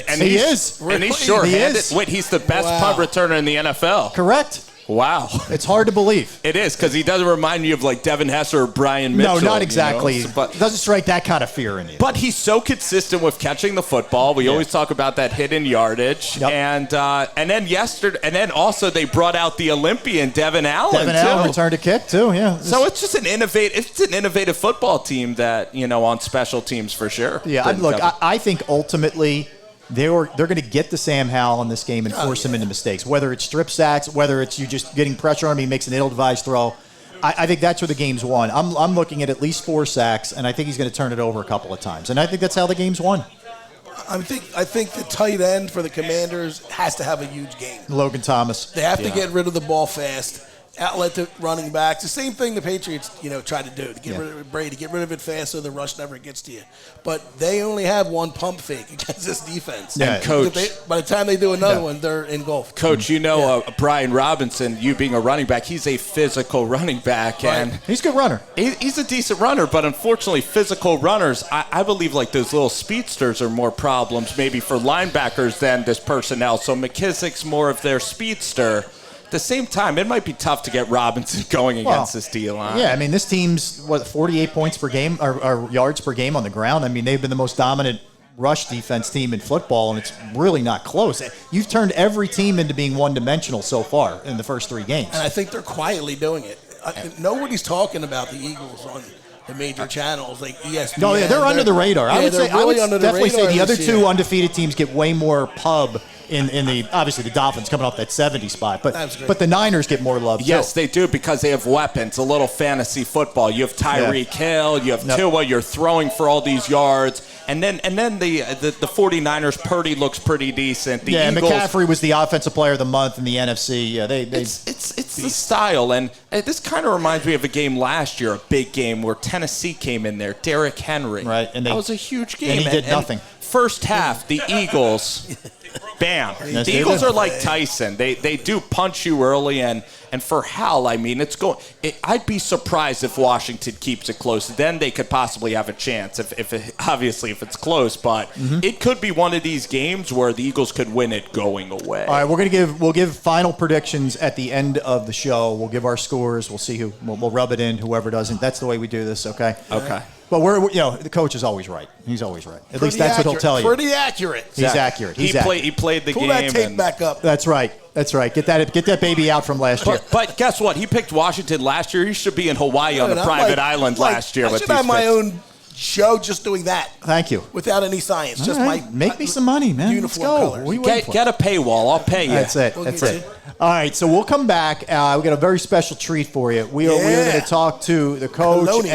And he is. And he's short-handed. Wait, he's the best punt returner in the NFL. Correct. Wow. It's hard to believe. It is, because he doesn't remind me of like Devin Hester or Brian Mitchell. No, not exactly. But doesn't strike that kind of fear in you. But he's so consistent with catching the football. We always talk about that hidden yardage. Yep. And then also they brought out the Olympian Devin Allen. Devin Allen returned a kick too, yeah. So it's just an innovative football team that, on special teams for sure. Yeah, I think ultimately they're going to get to Sam Howell in this game and force him into mistakes, whether it's strip sacks, whether it's you just getting pressure on him, he makes an ill-advised throw. I think that's where the game's won. I'm looking at least 4 sacks, and I think he's going to turn it over a couple of times. And I think that's how the game's won. I think the tight end for the Commanders has to have a huge game. Logan Thomas. They have to get rid of the ball fast. outlet to running backs. The same thing the Patriots, try to do to get rid of Brady, get rid of it fast so the rush never gets to you. But they only have one pump fake against this defense. Yeah. And Coach, by the time they do another one, they're engulfed. Coach, Brian Robinson, you being a running back, he's a physical running back, and he's a good runner. He's a decent runner, but unfortunately, physical runners, I believe, like those little speedsters are more problems maybe for linebackers than this personnel. So McKissick's more of their speedster. At the same time, it might be tough to get Robinson going against this D-line. Yeah, I mean, this team's, 48 points per game, or yards per game on the ground. I mean, they've been the most dominant rush defense team in football, and it's really not close. You've turned every team into being one-dimensional so far in the first 3 games. And I think they're quietly doing it. Nobody's talking about the Eagles on the major channels like ESPN. No, yeah, they're under the radar. Yeah, I would definitely say the other this 2 year. undefeated teams get way more pub in the, obviously the Dolphins coming off that 70 spot, but the Niners get more love. Yes, too. they do, because they have weapons. A little fantasy football. You have Tyreek Hill, you have Tua. You're throwing for all these yards, and then the 49ers. Purdy looks pretty decent. The Eagles, McCaffrey was the offensive player of the month in the NFC. Yeah, it's the style, and this kind of reminds me of a game last year, a big game where Tennessee came in there. Derrick Henry, right, and that was a huge game. And he did nothing. First half, the Eagles, bam. Yes, the Eagles are like Tyson. They do punch you early, and for Hal, I mean, I'd be surprised if Washington keeps it close. Then they could possibly have a chance, if it's close. But it could be one of these games where the Eagles could win it going away. All right, we'll give final predictions at the end of the show. We'll give our scores. We'll see we'll rub it in. Whoever doesn't. That's the way we do this. Okay. Okay. But the coach is always right. He's always right. At least that's what he'll tell you. Pretty accurate. He's accurate. He played the Pull game. that tape back up. That's right. Get that baby out from last year. But guess what? He picked Washington last year. He should be in Hawaii on a private island last year. I should have my own show just doing that. Thank you. Without any science. All Just right. Make me some money, man. Uniform Let's go. colors. What are you waiting for? Get a paywall. I'll pay you. That's it. That's it. All right, so we'll come back. We got a very special treat for you. We are going to talk to the coach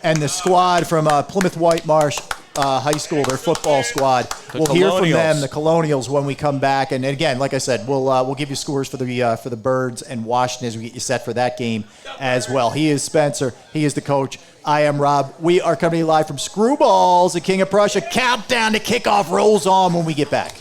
and the squad from Plymouth White Marsh High School, their football squad. We'll hear from them, the Colonials, when we come back. And again, like I said, we'll give you scores for the Birds and Washington as we get you set for that game as well. He is Spencer. He is the coach. I am Rob. We are coming to you live from Screwballs at King of Prussia. Countdown to kickoff rolls on when we get back.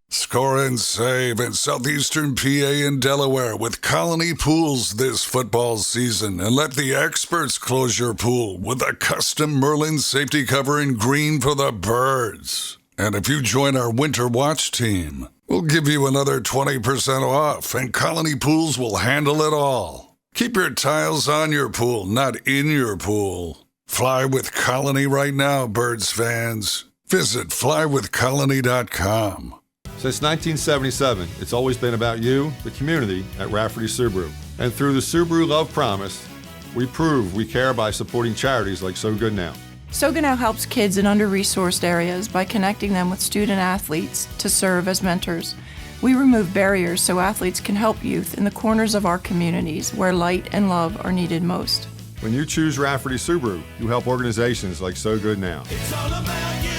Score and save in southeastern PA and Delaware with Colony Pools this football season, and let the experts close your pool with a custom Merlin safety cover in green for the Birds. And if you join our Winter Watch team, we'll give you another 20% off, and Colony Pools will handle it all. Keep your tiles on your pool, not in your pool. Fly with Colony right now, Birds fans. Visit flywithcolony.com. Since 1977, it's always been about you, the community, at Rafferty Subaru. And through the Subaru Love Promise, we prove we care by supporting charities like So Good Now. So Good Now helps kids in under-resourced areas by connecting them with student athletes to serve as mentors. We remove barriers so athletes can help youth in the corners of our communities where light and love are needed most. When you choose Rafferty Subaru, you help organizations like So Good Now. It's all about you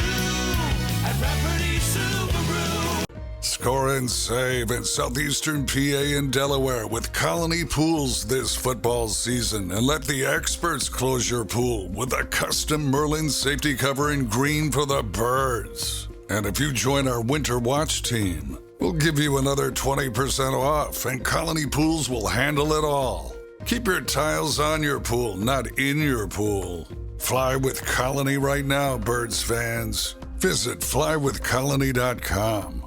at Rafferty Subaru. Score and save in southeastern PA and Delaware with Colony Pools this football season, and let the experts close your pool with a custom Merlin safety cover in green for the Birds. And if you join our Winter Watch team, we'll give you another 20% off, and Colony Pools will handle it all. Keep your tiles on your pool, not in your pool. Fly with Colony right now, Birds fans. Visit flywithcolony.com.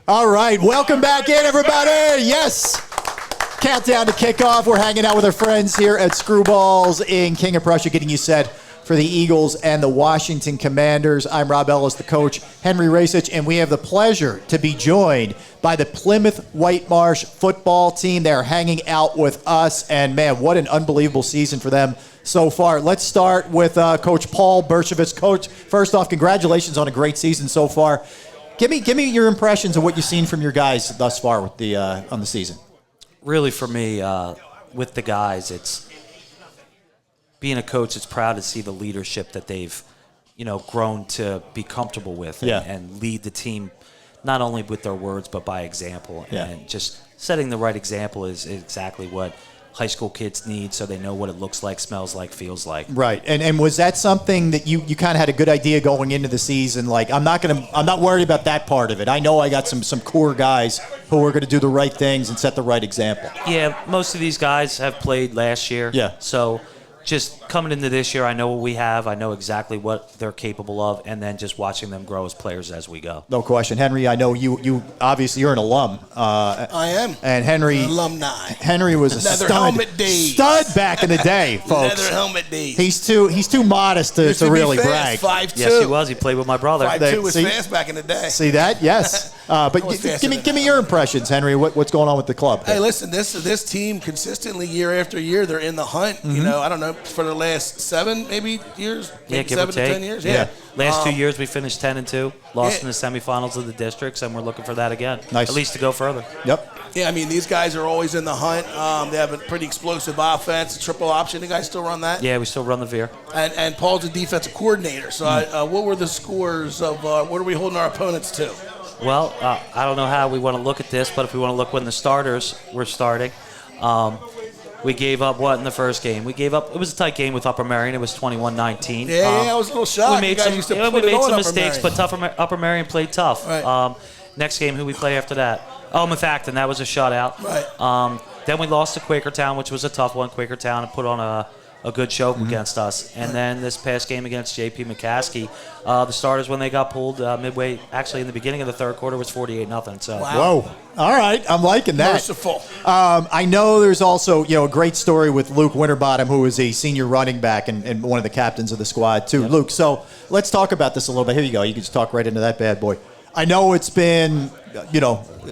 All right, welcome back in, everybody. Yes. Countdown to kickoff. We're hanging out with our friends here at Screwballs in King of Prussia, getting you set for the Eagles and the Washington Commanders. I'm Rob Ellis, the coach, Henry Rasich, and we have the pleasure to be joined by the Plymouth White Marsh football team. They're hanging out with us, and man, what an unbelievable season for them so far. Let's start with Coach Paul Bershevitz. Coach, first off, congratulations on a great season so far. Give me your impressions of what you've seen from your guys thus far with the on the season. Really, for me, with the guys, it's being a coach. It's proud to see the leadership that they've, grown to be comfortable with and lead the team, not only with their words but by example. Yeah. And just setting the right example is exactly what high school kids need, so they know what it looks like, smells like, feels like. Right. And was that something that you kind of had a good idea going into the season? Like, I'm not worried about that part of it. I know I got some core guys who are going to do the right things and set the right example. Yeah, most of these guys have played last year. Yeah. So just coming into this year, I know what we have. I know exactly what they're capable of, and then just watching them grow as players as we go. No question. Henry, I know you obviously you're an alum. I am. And Henry, alumni. Henry was a Leather helmet days. stud back in the day, folks. Leather helmet days. He's too modest to really brag. 5'2". Yes, he was. He played with my brother. 5'2" was fast back in the day. See that? Yes. But give me your impressions, Henry. What's going on with the club? Hey, listen, this team consistently year after year, they're in the hunt. Mm-hmm. I don't know, for the last 7 maybe years, maybe give 7 or to take. 10 years. Yeah. Last 2 years, we finished 10-2, lost in the semifinals of the districts, and we're looking for that again. Nice. At least to go further. Yep. Yeah, I mean, these guys are always in the hunt. They have a pretty explosive offense, triple option. You guys still run that? Yeah, we still run the veer. And Paul's a defensive coordinator. So what were the scores of what are we holding our opponents to? Well, I don't know how we want to look at this, but if we want to look when the starters were starting, we gave up what in the first game? We gave up. It was a tight game with Upper Marion. It was 21-19. Yeah, I was a little shocked. We made You guys used to put we it made on some Upper mistakes, Marion. but Upper Marion played tough. Right. Next game, who we play after that? Oh, Methacton. That was a shutout. Right. Then we lost to Quakertown, which was a tough one. Quakertown put on a good show against us. And then this past game against J.P. McCaskey, the starters, when they got pulled midway, actually in the beginning of the third quarter, was 48-0. So. Wow. Whoa. All right. I'm liking that. Merciful. I know there's also, a great story with Luke Winterbottom, who is a senior running back and one of the captains of the squad, too. Yep. Luke, so let's talk about this a little bit. Here you go. You can just talk right into that bad boy. I know it's been,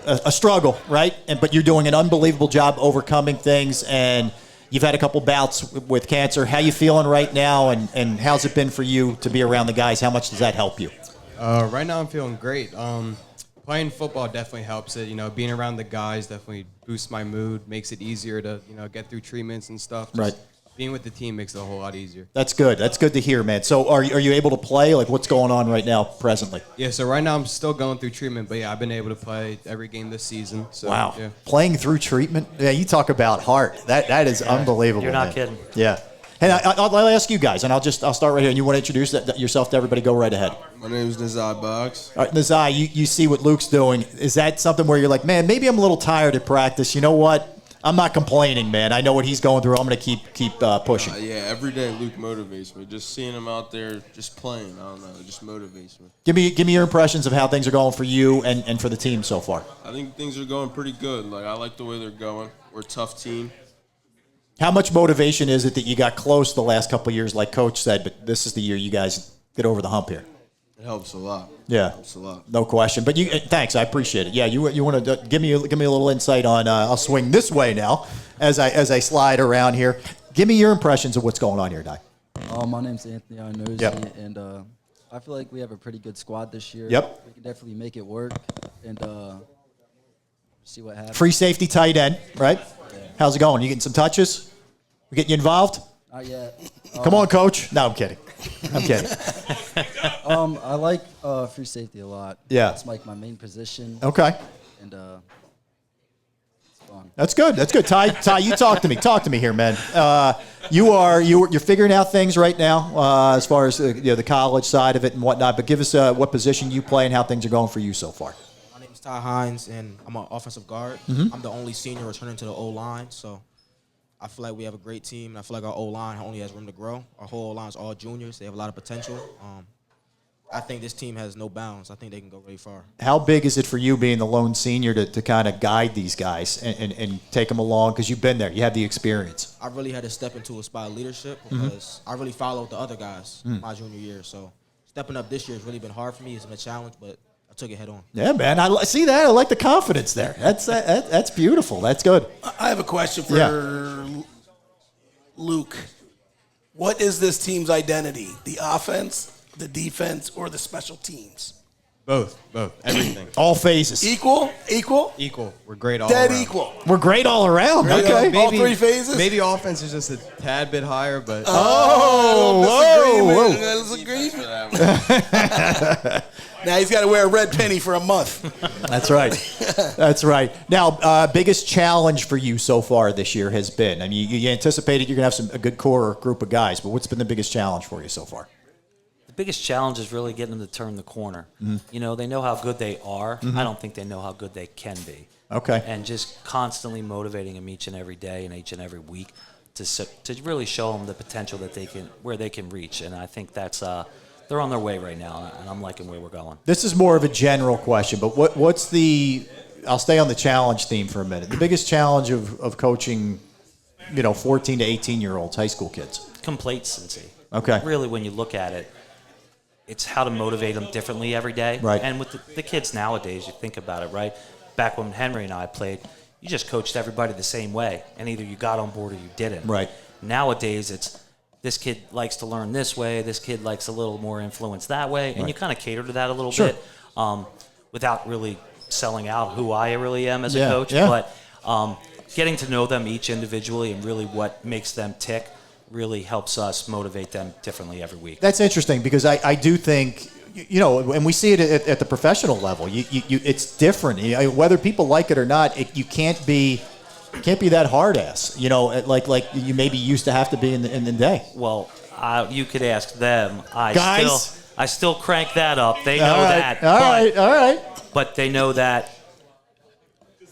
a struggle, right? But you're doing an unbelievable job overcoming things, and you've had a couple bouts with cancer. How you feeling right now, and how's it been for you to be around the guys? How much does that help you? Right now I'm feeling great. Playing football definitely helps it. Being around the guys definitely boosts my mood, makes it easier to, get through treatments and stuff. Right. Being with the team makes it a whole lot easier. That's good. That's good to hear, man. So are you able to play? Like, what's going on right now presently? Yeah, so right now I'm still going through treatment, but yeah, I've been able to play every game this season. So, wow. Yeah. Playing through treatment? Yeah, you talk about heart. That is unbelievable. You're not man. kidding. Yeah. And I'll ask you guys, and I'll start right here. And you want to introduce yourself to everybody? Go right ahead. My name is Nazai Boggs. All right, Nazai, you see what Luke's doing. Is that something where you're like, man, maybe I'm a little tired at practice. You know what? I'm not complaining, man. I know what he's going through. I'm going to keep pushing. Yeah, every day Luke motivates me. Just seeing him out there, just playing, I don't know, it just motivates me. Give me your impressions of how things are going for you and for the team so far. I think things are going pretty good. Like, I like the way they're going. We're a tough team. How much motivation is it that you got close the last couple of years, like Coach said, but this is the year you guys get over the hump here? It helps a lot. Yeah, It helps a lot. no question. But thanks, I appreciate it. Yeah, you want to give me a little insight on? I'll swing this way now as I slide around here. Give me your impressions of what's going on here, Di. My name's Anthony Arnozzi, Yep. and I feel like we have a pretty good squad this year. Yep. We can definitely make it work, and see what happens. Free safety tight end, right? Yeah. How's it going? You getting some touches? We getting you involved? Not yet. Come on, Coach. No, I'm kidding. I'm kidding. I like free safety a lot. Yeah. It's like my main position. Okay. And it's fun. That's good. That's good. Ty, you talk to me. Talk to me here, man. You're figuring out things right now as far as the college side of it and whatnot. But give us what position you play and how things are going for you so far. My name is Ty Hines, and I'm an offensive guard. Mhm. I'm the only senior returning to the O-line, so I feel like we have a great team, and I feel like our O-line only has room to grow. Our whole O-line is all juniors. They have a lot of potential. I think this team has no bounds. I think they can go really far. How big is it for you being the lone senior to kind of guide these guys and take them along? Because you've been there. You have the experience. I really had to step into a spot of leadership because I really followed the other guys my junior year. So stepping up this year has really been hard for me. It's been a challenge, but I took it head on. Yeah, man. I see that. I like the confidence there. That's beautiful. That's good. I have a question for Luke. What is this team's identity? The offense, the defense, or the special teams? Both, everything. All phases. Equal. We're great all Dead around. equal. We're great all around. Okay. All three phases? Maybe offense is just a tad bit higher, but disagreement. Now he's got to wear a red penny for a month. That's right. That's right. Now, biggest challenge for you so far this year has been, I mean, you anticipated you're going to have a good core group of guys, but what's been the biggest challenge for you so far? The biggest challenge is really getting them to turn the corner. Mm-hmm. You know, they know how good they are. Mhm. I don't think they know how good they can be. Okay. And just constantly motivating them each and every day and each and every week to really show them the potential that where they can reach. And I think that's they're on their way right now, and I'm liking where we're going. This is more of a general question, but what's I'll stay on the challenge theme for a minute. The biggest challenge of coaching, 14 to 18-year-olds, high school kids? Complacency. Okay. Really, when you look at it, it's how to motivate them differently every day. Right. And with the kids nowadays, you think about it, right? Back when Henry and I played, you just coached everybody the same way, and either you got on board or you didn't. Right. Nowadays, it's this kid likes to learn this way, this kid likes a little more influence that way, and Right. you kind of cater to that a little Sure. bit without really selling out who I really am as a Yeah, coach. yeah. But getting to know them each individually and really what makes them tick really helps us motivate them differently every week. That's interesting because I do think, and we see it at the professional level. It's different. Whether people like it or not, you can't be that hard ass. Like you maybe used to have to be in the day. Well, you could ask them. Guys? I still crank that up. They know All right, that. all right. But they know that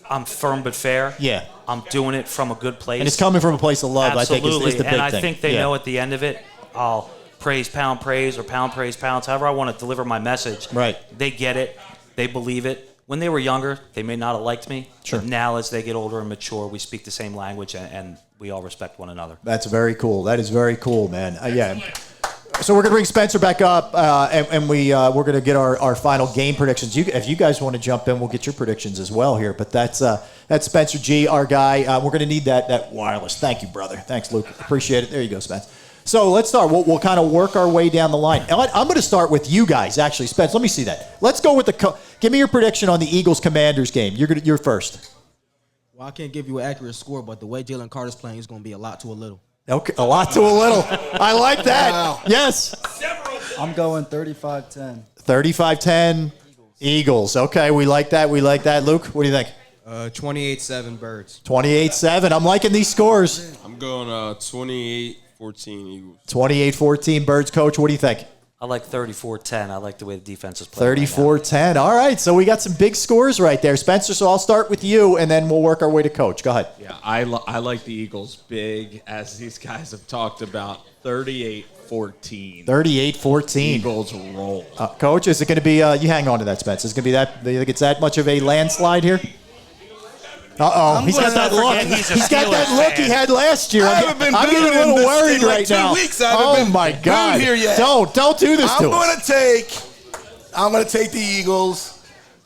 I'm firm but fair. Yeah. I'm doing it from a good place. And it's coming from a place of love, Absolutely. I think, is the big thing. And I think they Yeah. know at the end of it, I'll pound praise, or pound praise, pounds, however I want to deliver my message. Right. They get it. They believe it. When they were younger, they may not have liked me. Sure. But now, as they get older and mature, we speak the same language, and we all respect one another. That's very cool. That is very cool, man. Yeah. So we're going to bring Spencer back up, and we're going to get our final game predictions. If you guys want to jump in, we'll get your predictions as well here. But that's Spencer G, our guy. We're going to need that wireless. Thank you, brother. Thanks, Luke. Appreciate it. There you go, Spence. So let's start. We'll kind of work our way down the line. I'm going to start with you guys, actually. Spence, let me see that. Let's go with give me your prediction on the Eagles-Commanders game. You're first. Well, I can't give you an accurate score, but the way Jalen Carter's playing is going to be a lot to a little. Okay, a lot to a little. I like that. Wow. Yes. I'm going 35-10. 35-10 Eagles. Okay, we like that. Luke, what do you think? 28-7 Birds. 28-7. I'm liking these scores. I'm going 28-14 Eagles. 28-14 Birds. Coach, what do you think? I like 34-10. I like the way the defense is playing. 34-10. All right, so we got some big scores right there. Spencer, so I'll start with you, and then we'll work our way to Coach. Go ahead. Yeah, I like the Eagles big, as these guys have talked about. 38-14. 38-14. Eagles roll. Coach, is it going to be? You hang on to that, Spencer. Is it going to be that? Do you think it's that much of a landslide here? He's got that look. He's got that look he had last year. I'm getting a little worried right now. 2 weeks. I haven't been my God! booed here yet. Don't do this to us. I'm going to take the Eagles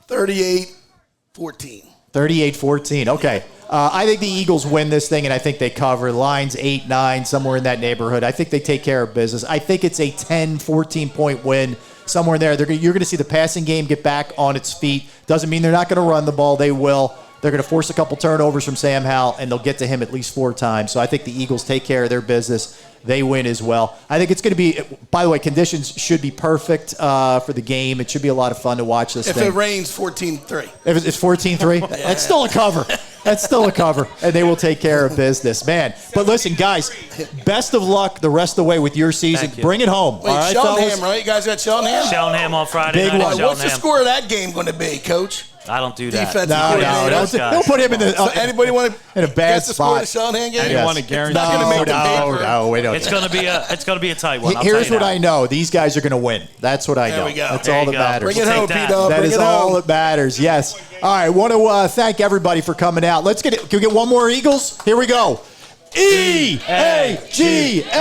38-14. 38-14. Okay. I think the Eagles win this thing, and I think they cover. Lines 8-9, somewhere in that neighborhood. I think they take care of business. I think it's a 10, 14-point win, somewhere in there. You're going to see the passing game get back on its feet. Doesn't mean they're not going to run the ball. They will. They're going to force a couple turnovers from Sam Howell, and they'll get to him at least 4 times. So I think the Eagles take care of their business. They win as well. I think it's going to be, by the way, conditions should be perfect for the game. It should be a lot of fun to watch this thing. If it rains, 14-3. If it's 14-3, that's still a cover. That's still a cover, and they will take care of business, man. But listen, guys, best of luck the rest of the way with your season. Bring it home. Wait, all right, Cheltenham, fellas? right? You guys got Cheltenham? Cheltenham on Friday Big night. one. What's the score of that game going to be, Coach? I don't do that. Defensive coordinator. Don't put him in the. So anybody want to in a bad guess the score of the spot. Cheltenham game? Yes. want to guarantee? Not gonna make the paper. No, wait. It's gonna be a tight one. I'll Here's tell you what that. I know: these guys are going to win. That's what I know. There we go. That's There all you that go. matters. Bring it home, that. P-Dub. That Bring is it all home. that matters. Yes. All right. Want to thank everybody for coming out. Let's get it. Can we get one more Eagles? Here we go.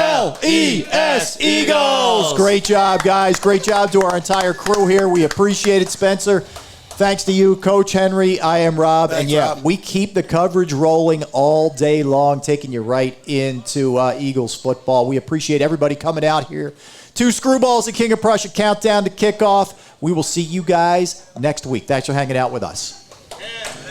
E-A-G-L-E-S, Eagles. Great job, guys. Great job to our entire crew here. We appreciate it, Spencer. Thanks to you, Coach Henry. I am Rob. Thanks, and Rob. We keep the coverage rolling all day long, taking you right into Eagles football. We appreciate everybody coming out here. 2 Screwballs and King of Prussia countdown to kickoff. We will see you guys next week. Thanks for hanging out with us.